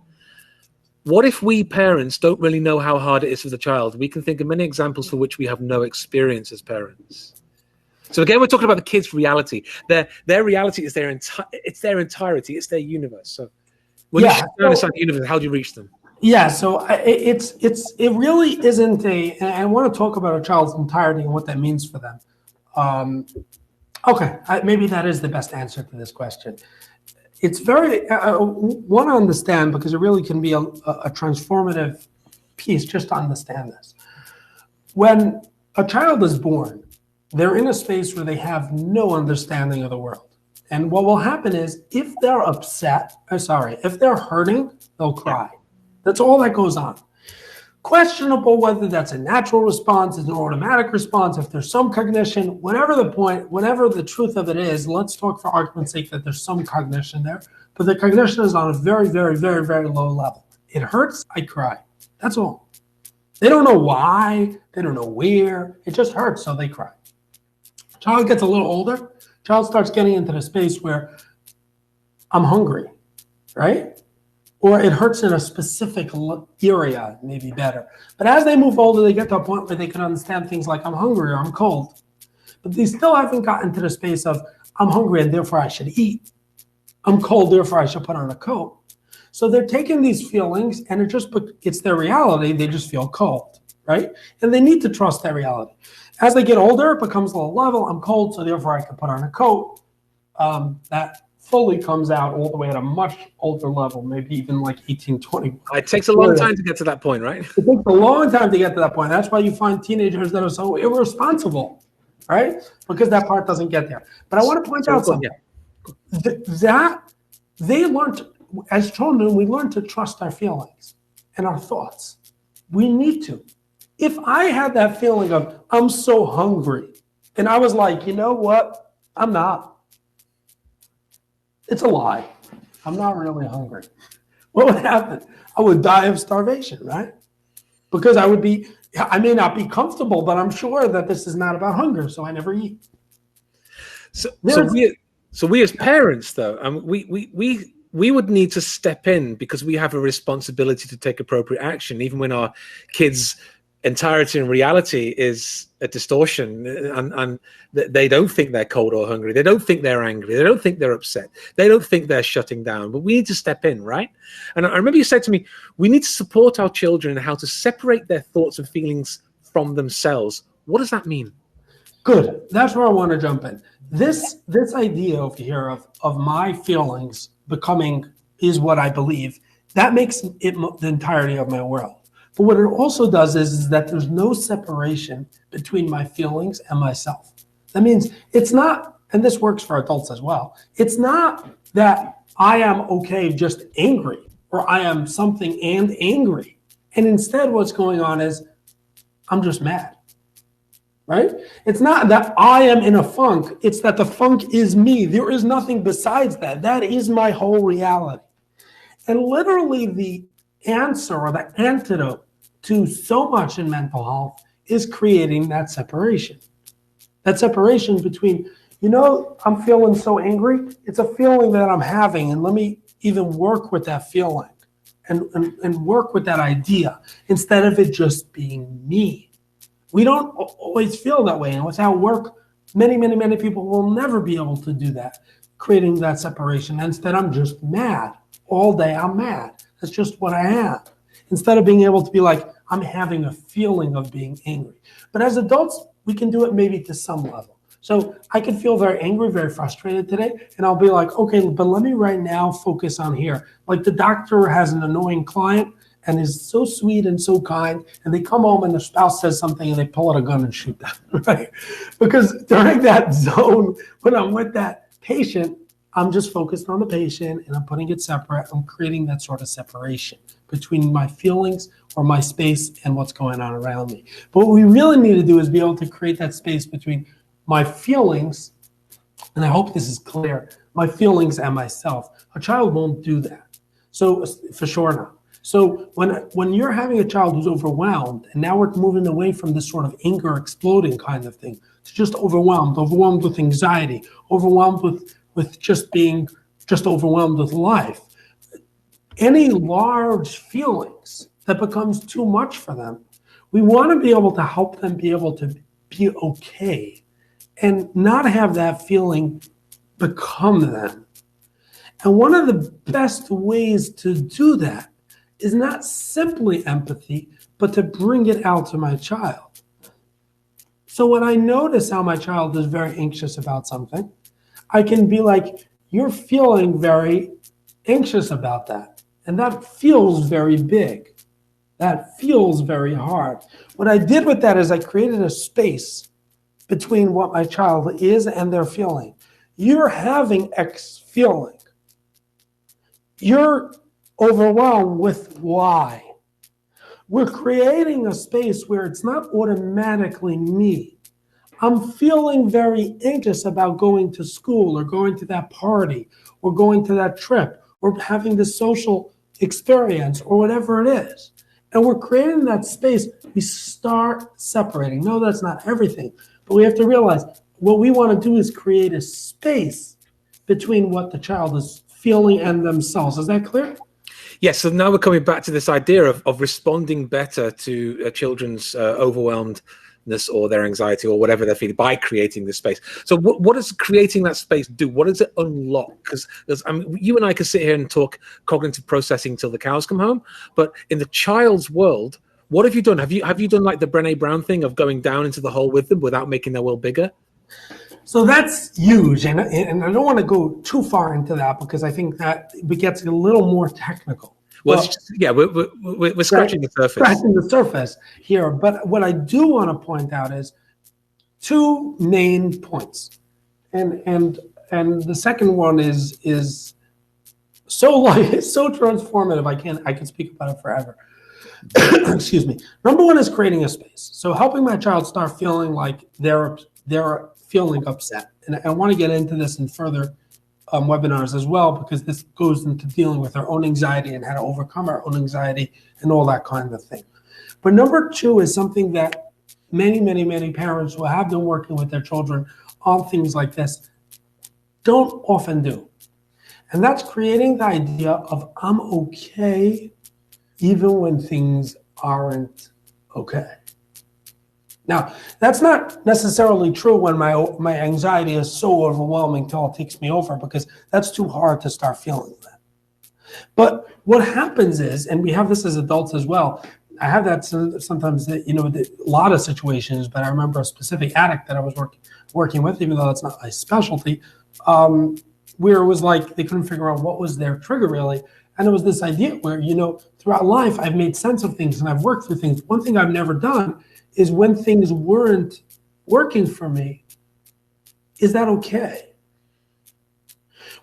What if we parents don't really know how hard it is for the child? We can think of many examples for which we have no experience as parents. So again, we're talking about the kids' reality. Their reality is their entirety. It's their universe. So when you shut down inside the universe, how do you reach them? Yeah, so it really isn't and I want to talk about a child's entirety and what that means for them. Maybe that is the best answer to this question. It's very, want to understand, because it really can be a transformative piece just to understand this. When a child is born, they're in a space where they have no understanding of the world. And what will happen is if they're if they're hurting, they'll cry. That's all that goes on. Questionable whether that's a natural response, it's an automatic response, if there's some cognition, whatever the point, whatever the truth of it is, let's talk for argument's sake that there's some cognition there, but the cognition is on a very, very, very, very low level. It hurts, I cry. That's all. They don't know why, they don't know where, it just hurts, so they cry. Child gets a little older, child starts getting into the space where I'm hungry, right? Or it hurts in a specific area, maybe better. But as they move older, they get to a point where they can understand things like I'm hungry or I'm cold. But they still haven't gotten to the space of I'm hungry and therefore I should eat. I'm cold, therefore I should put on a coat. So they're taking these feelings and it's their reality. They just feel cold, right? And they need to trust that reality. As they get older, it becomes a low level. I'm cold, so therefore I can put on a coat. That fully comes out all the way at a much older level, maybe even like 18, 20. It takes a long time to get to that point, right? It takes a long time to get to that point. That's why you find teenagers that are so irresponsible, right? Because that part doesn't get there. But I want to point out something. That they learned, as children, we learn to trust our feelings and our thoughts. We need to. If I had that feeling of, I'm so hungry, and I was like, you know what? I'm not. It's a lie. I'm not really hungry. What would happen? I would die of starvation, right? Because I may not be comfortable, but I'm sure that this is not about hunger, so I never eat. So we as parents, though, we would need to step in because we have a responsibility to take appropriate action, even when our kids' entirety and reality is a distortion, and they don't think they're cold or hungry. They don't think they're angry. They don't think they're upset. They don't think they're shutting down. But we need to step in, right? And I remember you said to me, we need to support our children in how to separate their thoughts and feelings from themselves. What does that mean? Good. That's where I want to jump in. This idea over here of my feelings becoming is what I believe. That makes it the entirety of my world. But what it also does is that there's no separation between my feelings and myself. That means it's not, and this works for adults as well, it's not that I am okay just angry or I am something and angry. And instead what's going on is I'm just mad, right? It's not that I am in a funk. It's that the funk is me. There is nothing besides that. That is my whole reality. And literally the answer or the antidote to so much in mental health is creating that separation. That separation between, I'm feeling so angry. It's a feeling that I'm having, and let me even work with that feeling and work with that idea instead of it just being me. We don't always feel that way, and without work, many, many, many people will never be able to do that, creating that separation. Instead, I'm just mad. All day I'm mad. That's just what I am. Instead of being able to be like, I'm having a feeling of being angry. But as adults, we can do it maybe to some level. So I can feel very angry, very frustrated today, and I'll be like, okay, but let me right now focus on here. Like the doctor has an annoying client and is so sweet and so kind, and they come home and the spouse says something and they pull out a gun and shoot them, right? Because during that zone, when I'm with that patient, I'm just focused on the patient and I'm putting it separate. I'm creating that sort of separation between my feelings or my space and what's going on around me. But what we really need to do is be able to create that space between my feelings, and I hope this is clear, my feelings and myself. A child won't do that. So for sure not. So when you're having a child who's overwhelmed, and now we're moving away from this sort of anger exploding kind of thing, to just overwhelmed with anxiety, overwhelmed with just being overwhelmed with life. Any large feelings that becomes too much for them, we want to be able to help them be able to be okay and not have that feeling become them. And one of the best ways to do that is not simply empathy, but to bring it out to my child. So when I notice how my child is very anxious about something, I can be like, you're feeling very anxious about that. And that feels very big. That feels very hard. What I did with that is I created a space between what my child is and their feeling. You're having X feeling. You're overwhelmed with Y. We're creating a space where it's not automatically me. I'm feeling very anxious about going to school or going to that party or going to that trip or having this social experience or whatever it is. And we're creating that space. We start separating. No, that's not everything. But we have to realize what we want to do is create a space between what the child is feeling and themselves. Is that clear? Yes, so now we're coming back to this idea of responding better to children's overwhelmed or their anxiety or whatever they're feeling by creating this space. So what does creating that space do? What does it unlock? Because I mean, you and I could sit here and talk cognitive processing till the cows come home, but in the child's world, what have you done? Have you done like the Brené Brown thing of going down into the hole with them without making their world bigger? So that's huge, and I don't want to go too far into that because I think that it gets a little more technical. Well, we're scratching the surface. Scratching the surface here, but what I do want to point out is two main points, and the second one is so transformative. I can speak about it forever. Excuse me. Number one is creating a space. So helping my child start feeling like they're feeling upset, and I want to get into this in further webinars as well, because this goes into dealing with our own anxiety and how to overcome our own anxiety and all that kind of thing. But number two is something that many parents who have been working with their children on things like this don't often do. And that's creating the idea of I'm okay even when things aren't okay. Now, that's not necessarily true when my anxiety is so overwhelming till it takes me over, because that's too hard to start feeling that. But what happens is, and we have this as adults as well, I have that sometimes, a lot of situations, but I remember a specific addict that I was working with, even though that's not my specialty, where it was like they couldn't figure out what was their trigger really. And it was this idea where, throughout life, I've made sense of things and I've worked through things. One thing I've never done is when things weren't working for me, is that okay?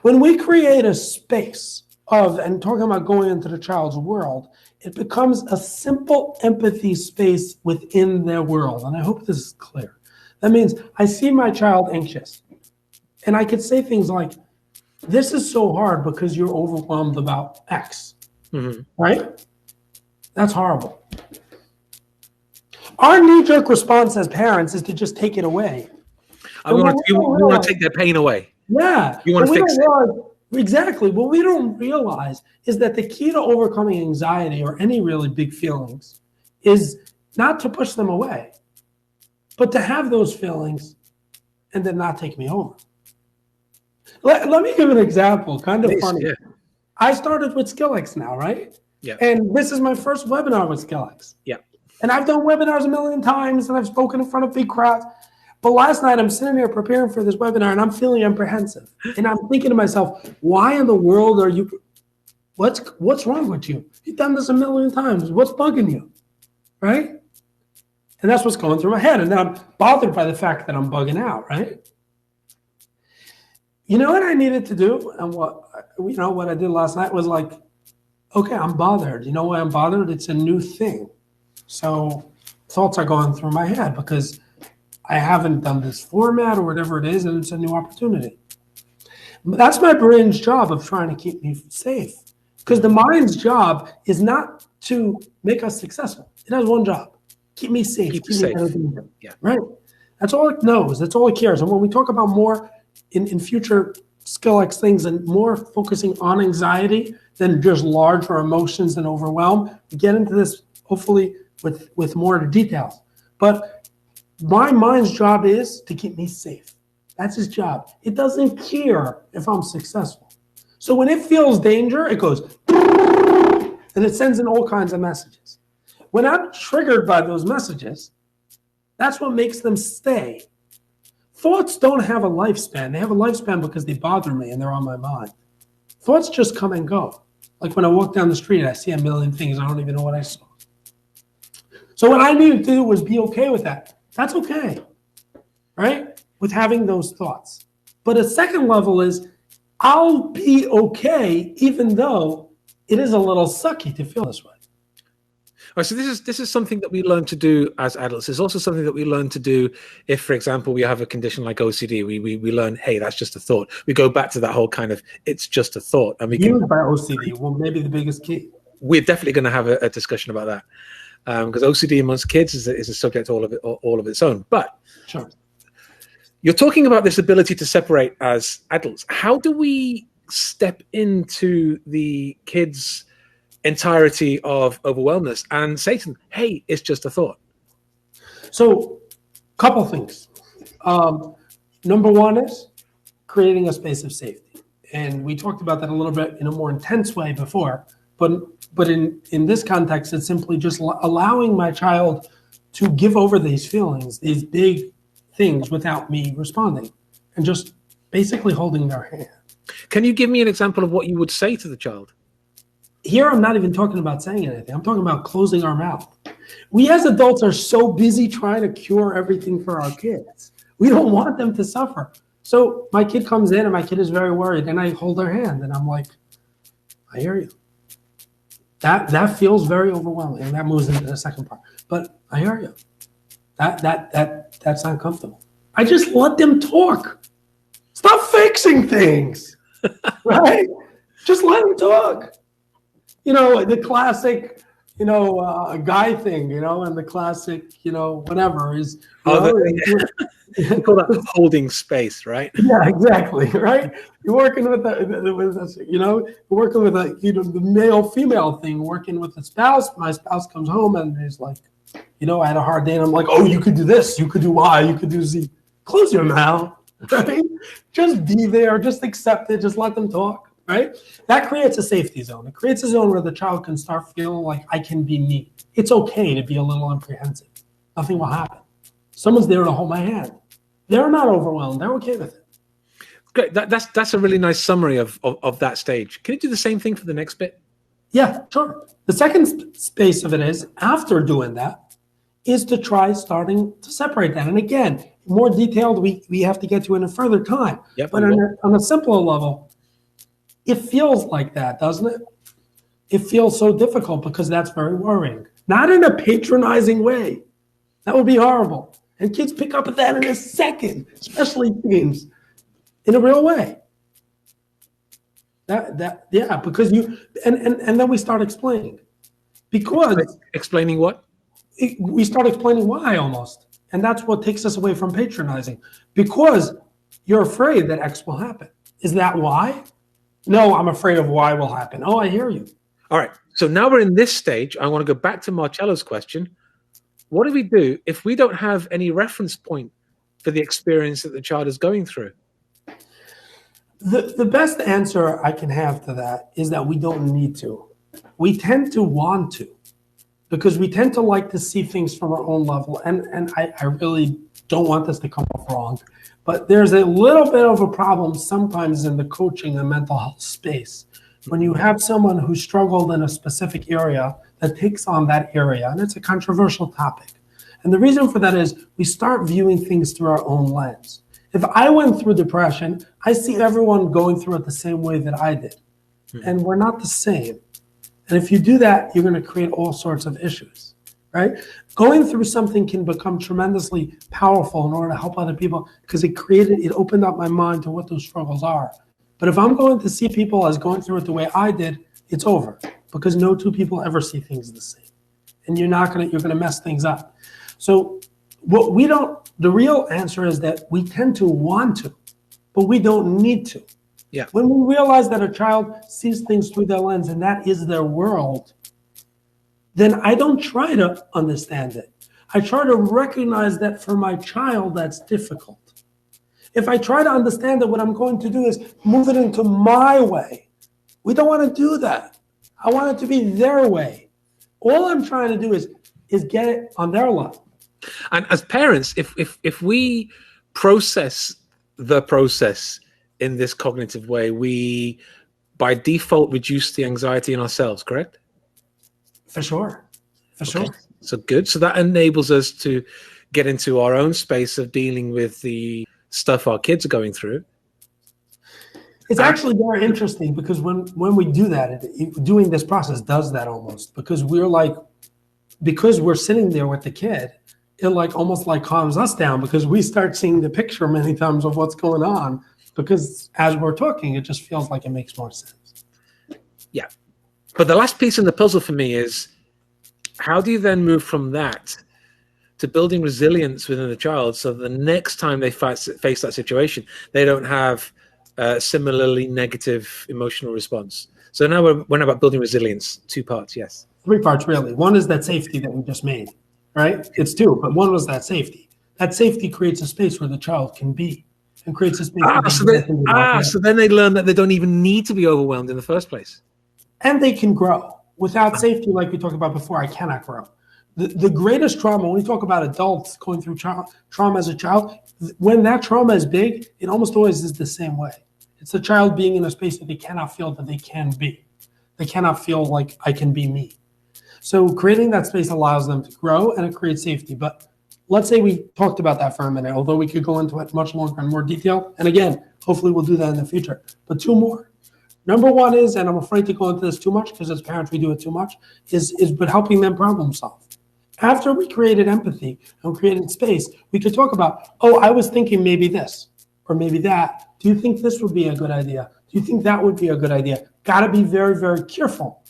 When we create a space of, and talking about going into the child's world, it becomes a simple empathy space within their world. And I hope this is clear. That means I see my child anxious, and I could say things like, this is so hard because you're overwhelmed about X, right? That's horrible. Our knee-jerk response as parents is to just take it away. We want to take their pain away. Yeah. You want to fix it. Exactly. What we don't realize is that the key to overcoming anxiety or any really big feelings is not to push them away, but to have those feelings and then not take me over. Let me give an example, kind of funny. Yeah. I started with SkillX now, right? Yeah. And this is my first webinar with SkillX. Yeah. And I've done webinars a million times, and I've spoken in front of big crowds. But last night, I'm sitting here preparing for this webinar, and I'm feeling apprehensive. And I'm thinking to myself, why in the world are you, what's wrong with you? You've done this a million times. What's bugging you, right? And that's what's going through my head. And then I'm bothered by the fact that I'm bugging out, right? You know what I needed to do? And what I did last night was like, okay, I'm bothered. You know why I'm bothered? It's a new thing. So thoughts are going through my head because I haven't done this format or whatever it is, and it's a new opportunity. That's my brain's job of trying to keep me safe, because the mind's job is not to make us successful. It has one job: keep me safe. Keep you safe. Yeah. Right. That's all it knows. That's all it cares. And when we talk about more in future SkillX things and more focusing on anxiety than just larger emotions and overwhelm, we get into this hopefully with more details. But my mind's job is to keep me safe. That's his job. It doesn't care if I'm successful. So when it feels danger, it goes, and it sends in all kinds of messages. When I'm triggered by those messages, that's what makes them stay. Thoughts don't have a lifespan. They have a lifespan because they bother me and they're on my mind. Thoughts just come and go. Like when I walk down the street, I see a million things. I don't even know what I saw. So what I needed to do was be okay with that. That's okay, right? With having those thoughts. But a second level is I'll be okay even though it is a little sucky to feel this way. All right, so this is something that we learn to do as adults. It's also something that we learn to do if, for example, we have a condition like OCD. We learn, hey, that's just a thought. We go back to that whole kind of it's just a thought. And we used by OCD, well, maybe the biggest key. We're definitely going to have a discussion about that because OCD amongst kids is a subject all of its own. But sure. You're talking about this ability to separate as adults. How do we step into the kids' entirety of overwhelmness and say to them, hey, it's just a thought? So Couple things. Number one is creating a space of safety. And we talked about that a little bit in a more intense way before. But in this context, it's simply just allowing my child to give over these feelings, these big things, without me responding, and just basically holding their hand. Can you give me an example of what you would say to the child? Here, I'm not even talking about saying anything. I'm talking about closing our mouth. We as adults are so busy trying to cure everything for our kids. We don't want them to suffer. So my kid comes in and my kid is very worried, and I hold their hand and I'm like, I hear you. That feels very overwhelming, and that moves into the second part. But I hear you. That's not comfortable. I just let them talk. Stop fixing things, right? Just let them talk. The classic, guy thing, and the classic, whatever is. You call that holding space, right? Yeah, exactly, right? You're working with the male-female thing, working with the spouse. My spouse comes home and is like, I had a hard day, and I'm like, oh, you could do this, you could do Y, you could do Z. Close your mouth, right? Just be there, just accept it, just let them talk, right? That creates a safety zone. It creates a zone where the child can start feeling like I can be me. It's okay to be a little apprehensive. Nothing will happen. Someone's there to hold my hand. They're not overwhelmed. They're okay with it. Great. That's a really nice summary of that stage. Can you do the same thing for the next bit? Yeah, sure. The second space of it is, after doing that, is to try starting to separate that. And again, more detailed, we have to get to in a further time. Yep, but on a simpler level, it feels like that, doesn't it? It feels so difficult because that's very worrying. Not in a patronizing way. That would be horrible. And kids pick up at that in a second, especially teens, in a real way. Because and then we start explaining. Because explaining what? We start explaining why almost. And that's what takes us away from patronizing. Because you're afraid that X will happen. Is that why? No, I'm afraid of Y will happen. Oh, I hear you. All right. So now we're in this stage. I want to go back to Marcello's question. What do we do if we don't have any reference point for the experience that the child is going through? The best answer I can have to that is that we don't need to. We tend to want to, because we tend to like to see things from our own level. And I really don't want this to come off wrong, but there's a little bit of a problem sometimes in the coaching and mental health space. When you have someone who struggled in a specific area that takes on that area, and it's a controversial topic. And the reason for that is we start viewing things through our own lens. If I went through depression, I see everyone going through it the same way that I did. And we're not the same. And if you do that, you're going to create all sorts of issues, right? Going through something can become tremendously powerful in order to help other people, because it opened up my mind to what those struggles are. But if I'm going to see people as going through it the way I did, it's over, because no two people ever see things the same. And you're going to mess things up. So the real answer is that we tend to want to, but we don't need to. Yeah. When we realize that a child sees things through their lens and that is their world, then I don't try to understand it. I try to recognize that for my child, that's difficult. If I try to understand it, what I'm going to do is move it into my way. We don't want to do that. I want it to be their way. All I'm trying to do is get it on their level. And as parents, if we process the process in this cognitive way, we by default reduce the anxiety in ourselves, correct? For sure. Okay. So good. So that enables us to get into our own space of dealing with the stuff our kids are going through. It's actually very interesting, because when we do that, doing this process does that almost, because we're sitting there with the kid, it almost calms us down, because we start seeing the picture many times of what's going on, because as we're talking, it just feels like it makes more sense. Yeah. But the last piece in the puzzle for me is, how do you then move from that to building resilience within the child, so the next time they face that situation, they don't have a similarly negative emotional response? So now we're about building resilience. 2 parts, yes. 3 parts, really. One is that safety that we just made, right? It's 2, but one was that safety. That safety creates a space where the child can be, and creates a space so then they learn that they don't even need to be overwhelmed in the first place. And they can grow. Without safety, like we talked about before, I cannot grow. The greatest trauma, when we talk about adults going through trauma as a child, when that trauma is big, it almost always is the same way. It's the child being in a space that they cannot feel that they can be. They cannot feel like I can be me. So creating that space allows them to grow, and it creates safety. But let's say we talked about that for a minute, although we could go into it much longer and more detail. And again, hopefully we'll do that in the future. But two more. Number one is, and I'm afraid to go into this too much because as parents we do it too much, is but helping them problem solve. After we created empathy and created space, we could talk about, oh, I was thinking maybe this or maybe that. Do you think this would be a good idea? Do you think that would be a good idea? Got to be very, very careful.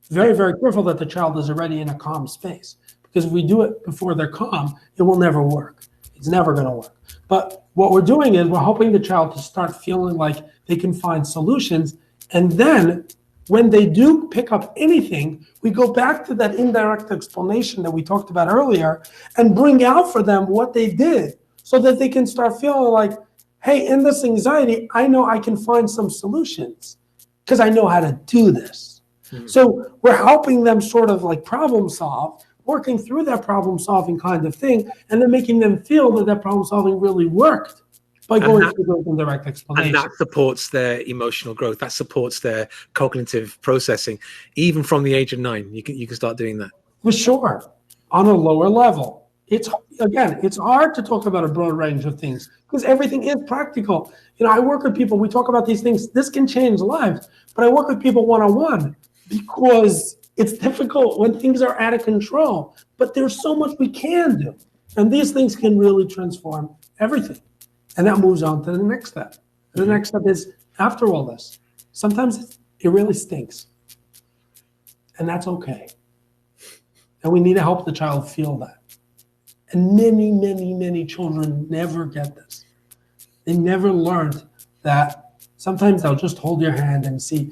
Very, very careful that the child is already in a calm space. Because if we do it before they're calm, it will never work. It's never going to work. But what we're doing is we're helping the child to start feeling like they can find solutions. And then when they do pick up anything, we go back to that indirect explanation that we talked about earlier and bring out for them what they did so that they can start feeling like, hey, in this anxiety, I know I can find some solutions because I know how to do this. Mm-hmm. So we're helping them sort of like problem solve, working through that problem solving kind of thing, and then making them feel that that problem solving really worked by going through those indirect explanations. And that supports their emotional growth. That supports their cognitive processing. Even from the age of 9, you can start doing that. For sure. On a lower level. It's hard to talk about a broad range of things because everything is practical. I work with people, we talk about these things. This can change lives, but I work with people one-on-one because it's difficult when things are out of control, but there's so much we can do. And these things can really transform everything. And that moves on to the next step. And the next step is, after all this, sometimes it really stinks. And that's okay. And we need to help the child feel that. And many, many, many children never get this. They never learned that sometimes they'll just hold your hand and see,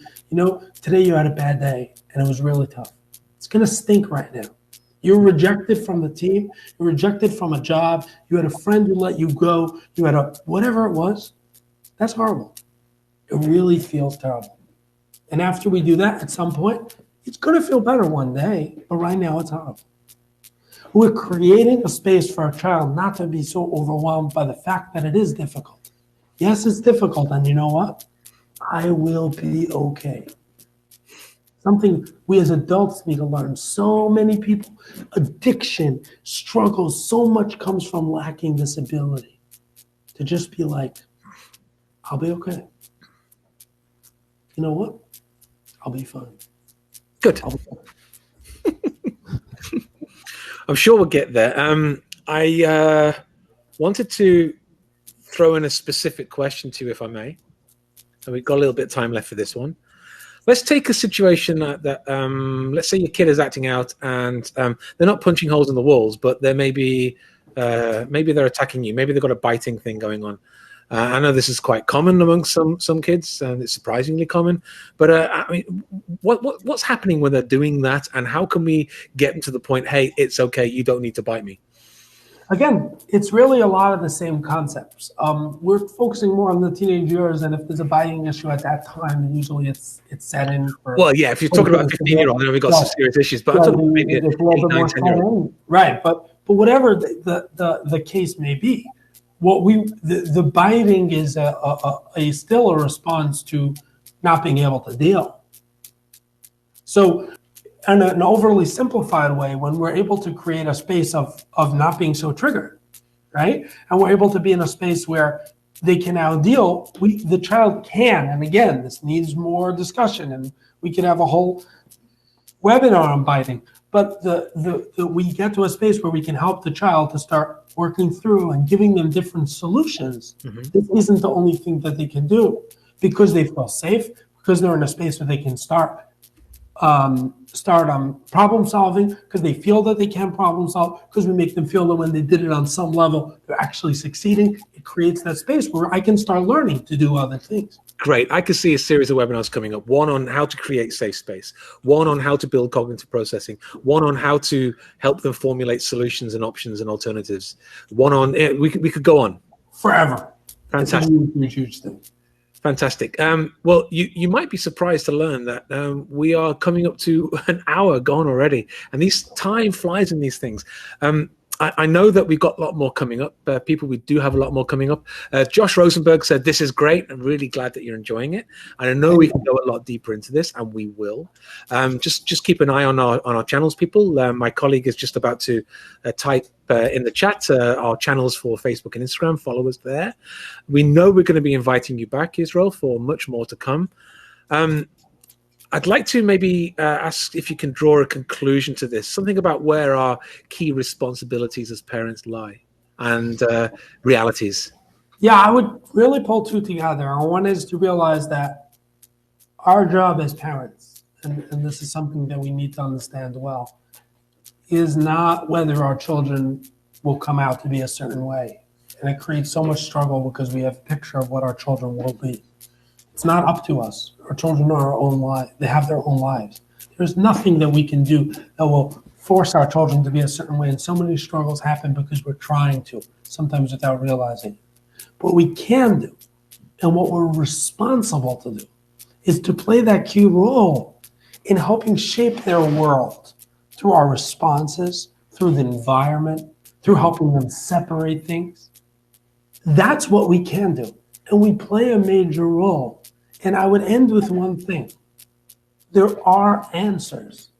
today you had a bad day and it was really tough. It's going to stink right now. You're rejected from the team. You're rejected from a job. You had a friend who let you go. You had whatever it was. That's horrible. It really feels terrible. And after we do that, at some point, it's going to feel better one day. But right now, it's horrible. We're creating a space for our child not to be so overwhelmed by the fact that it is difficult. Yes, it's difficult. And you know what? I will be okay. Something we as adults need to learn. So many people, addiction, struggles, so much comes from lacking this ability to just be like, I'll be okay. You know what? I'll be fine. Good. I'll be fine. I'm sure we'll get there. I wanted to throw in a specific question to you, if I may. And we've got a little bit of time left for this one. Let's take a situation that let's say your kid is acting out and they're not punching holes in the walls, but there maybe they're attacking you. Maybe they've got a biting thing going on. I know this is quite common amongst some kids, and it's surprisingly common. But I mean, what's happening when they're doing that, and how can we get them to the point? Hey, it's okay. You don't need to bite me. Again, it's really a lot of the same concepts. We're focusing more on the teenage years, and if there's a biting issue at that time, usually it's set in for... Well, yeah, if you're talking about a 15-year-old, then we've got some serious issues, but I'm talking about maybe an 8, 9, 10-year-old. Right, but whatever the case may be, the biting is still a response to not being able to deal. So in an overly simplified way, when we're able to create a space of not being so triggered, right? And we're able to be in a space where they can now deal, the child can, and again, this needs more discussion, and we could have a whole webinar on biting, but we get to a space where we can help the child to start working through and giving them different solutions. Mm-hmm. This isn't the only thing that they can do because they feel safe, because they're in a space where they can start problem solving, because they feel that they can problem solve, because we make them feel that when they did it on some level, they're actually succeeding. It creates that space where I can start learning to do other things. Great. I could see a series of webinars coming up. One on how to create safe space. One on how to build cognitive processing. One on how to help them formulate solutions and options and alternatives. One on, we could go on. Forever. Fantastic. It's a huge thing. Fantastic. Well, you might be surprised to learn that we are coming up to an hour gone already. And time flies in these things. I know that we've got a lot more coming up. We do have a lot more coming up. Josh Rosenberg said, this is great. I'm really glad that you're enjoying it. And I know we can go a lot deeper into this, and we will. Just keep an eye on our channels, people. My colleague is just about to type in the chat our channels for Facebook and Instagram. Follow us there. We know we're going to be inviting you back, Yisroel, for much more to come. I'd like to maybe ask if you can draw a conclusion to this, something about where our key responsibilities as parents lie and realities. Yeah, I would really pull two together. One is to realize that our job as parents, and this is something that we need to understand well, is not whether our children will come out to be a certain way. And it creates so much struggle because we have a picture of what our children will be. It's not up to us. Our children are our own lives. They have their own lives. There's nothing that we can do that will force our children to be a certain way. And so many struggles happen because we're trying to, sometimes without realizing. What we can do, and what we're responsible to do, is to play that key role in helping shape their world through our responses, through the environment, through helping them separate things. That's what we can do. And we play a major role. And I would end with one thing. There are answers.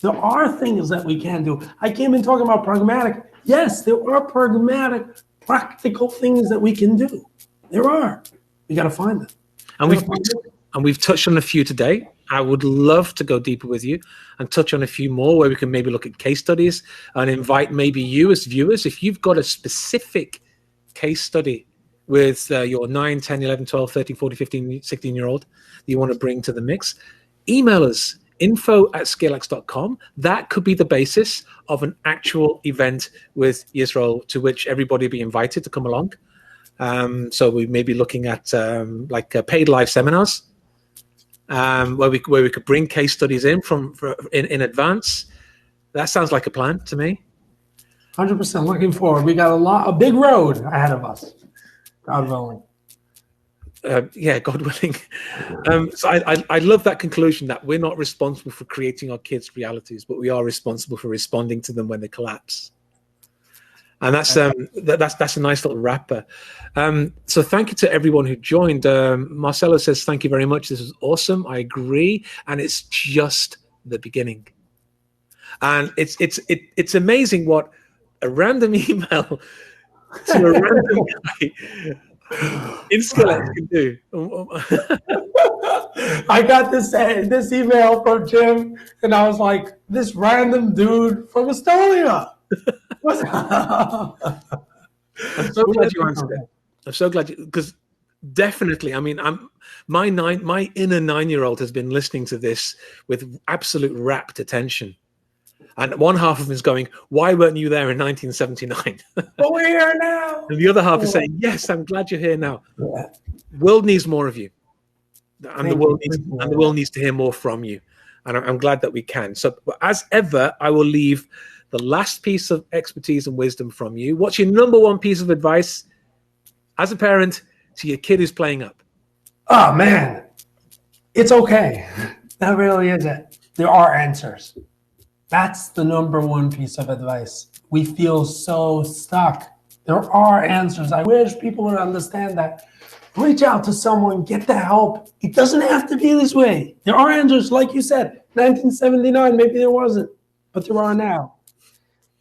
There are things that we can do. I came in talking about pragmatic. Yes, there are pragmatic, practical things that we can do. There are. We got to find them. And we've touched on a few today. I would love to go deeper with you and touch on a few more where we can maybe look at case studies and invite maybe you as viewers, if you've got a specific case study with your 9, 10, 11, 12, 13, 14, 15, 16-year-old that you want to bring to the mix, email us, info@scalex.com. That could be the basis of an actual event with Yisroel to which everybody will be invited to come along. So we may be looking at paid live seminars where we could bring case studies in in advance. That sounds like a plan to me. 100% looking forward. We got a big road ahead of us. God willing. God willing. So I love that conclusion that we're not responsible for creating our kids' realities, but we are responsible for responding to them when they collapse. And that's a nice little wrapper. So thank you to everyone who joined. Marcelo says, thank you very much. This was awesome. I agree. And it's just the beginning. And it's amazing what a random email to a random guy in Skelex can do. I got this email from Jim, and I was like, this random dude from Estonia. I'm so glad you answered it. I'm so glad because definitely, I mean, my inner 9-year-old has been listening to this with absolute rapt attention. And one half of him is going, why weren't you there in 1979? But we're here now. And the other half is saying, yes, I'm glad you're here now. Yeah. World needs more of you. And the world needs to hear more from you. And I'm glad that we can. So as ever, I will leave the last piece of expertise and wisdom from you. What's your number one piece of advice as a parent to your kid who's playing up? Oh, man. It's okay. That really is it. There are answers. That's the number one piece of advice. We feel so stuck. There are answers. I wish people would understand that. Reach out to someone, get the help. It doesn't have to be this way. There are answers, like you said, 1979, maybe there wasn't, but there are now.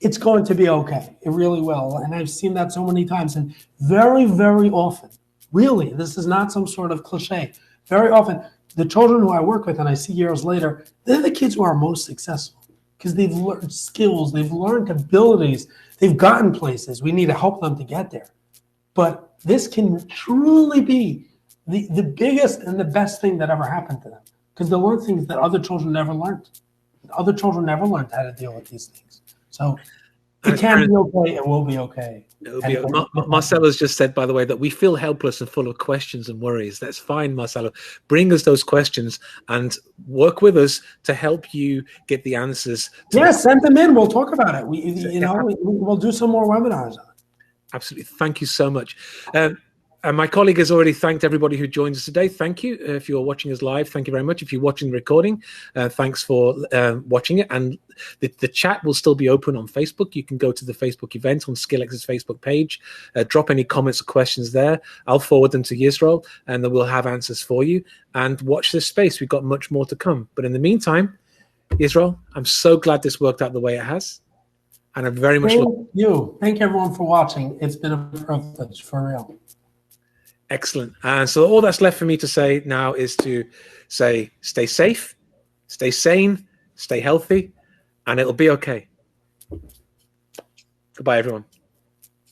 It's going to be okay. It really will. And I've seen that so many times. And very, very often, really, this is not some sort of cliche. Very often, the children who I work with and I see years later, they're the kids who are most successful. Because they've learned skills, they've learned abilities, they've gotten places. We need to help them to get there. But this can truly be the biggest and the best thing that ever happened to them. Because they learn things that other children never learned. Other children never learned how to deal with these things. So It can be okay. It will be okay. Marcelo's just said, by the way, that we feel helpless and full of questions and worries. That's fine, Marcelo. Bring us those questions and work with us to help you get the answers. Send them in. We'll talk about it. We'll do some more webinars on it. Absolutely. Thank you so much. And my colleague has already thanked everybody who joined us today. Thank you. If you're watching us live, thank you very much. If you're watching the recording, thanks for watching it. And the chat will still be open on Facebook. You can go to the Facebook event on SkillX's Facebook page, drop any comments or questions there. I'll forward them to Yisroel, and then we'll have answers for you. And watch this space. We've got much more to come. But in the meantime, Yisroel, I'm so glad this worked out the way it has. And I'm very much Thank everyone for watching. It's been a privilege, for real. Excellent. And so all that's left for me to say now is to say, stay safe, stay sane, stay healthy, and it'll be okay. Goodbye, everyone.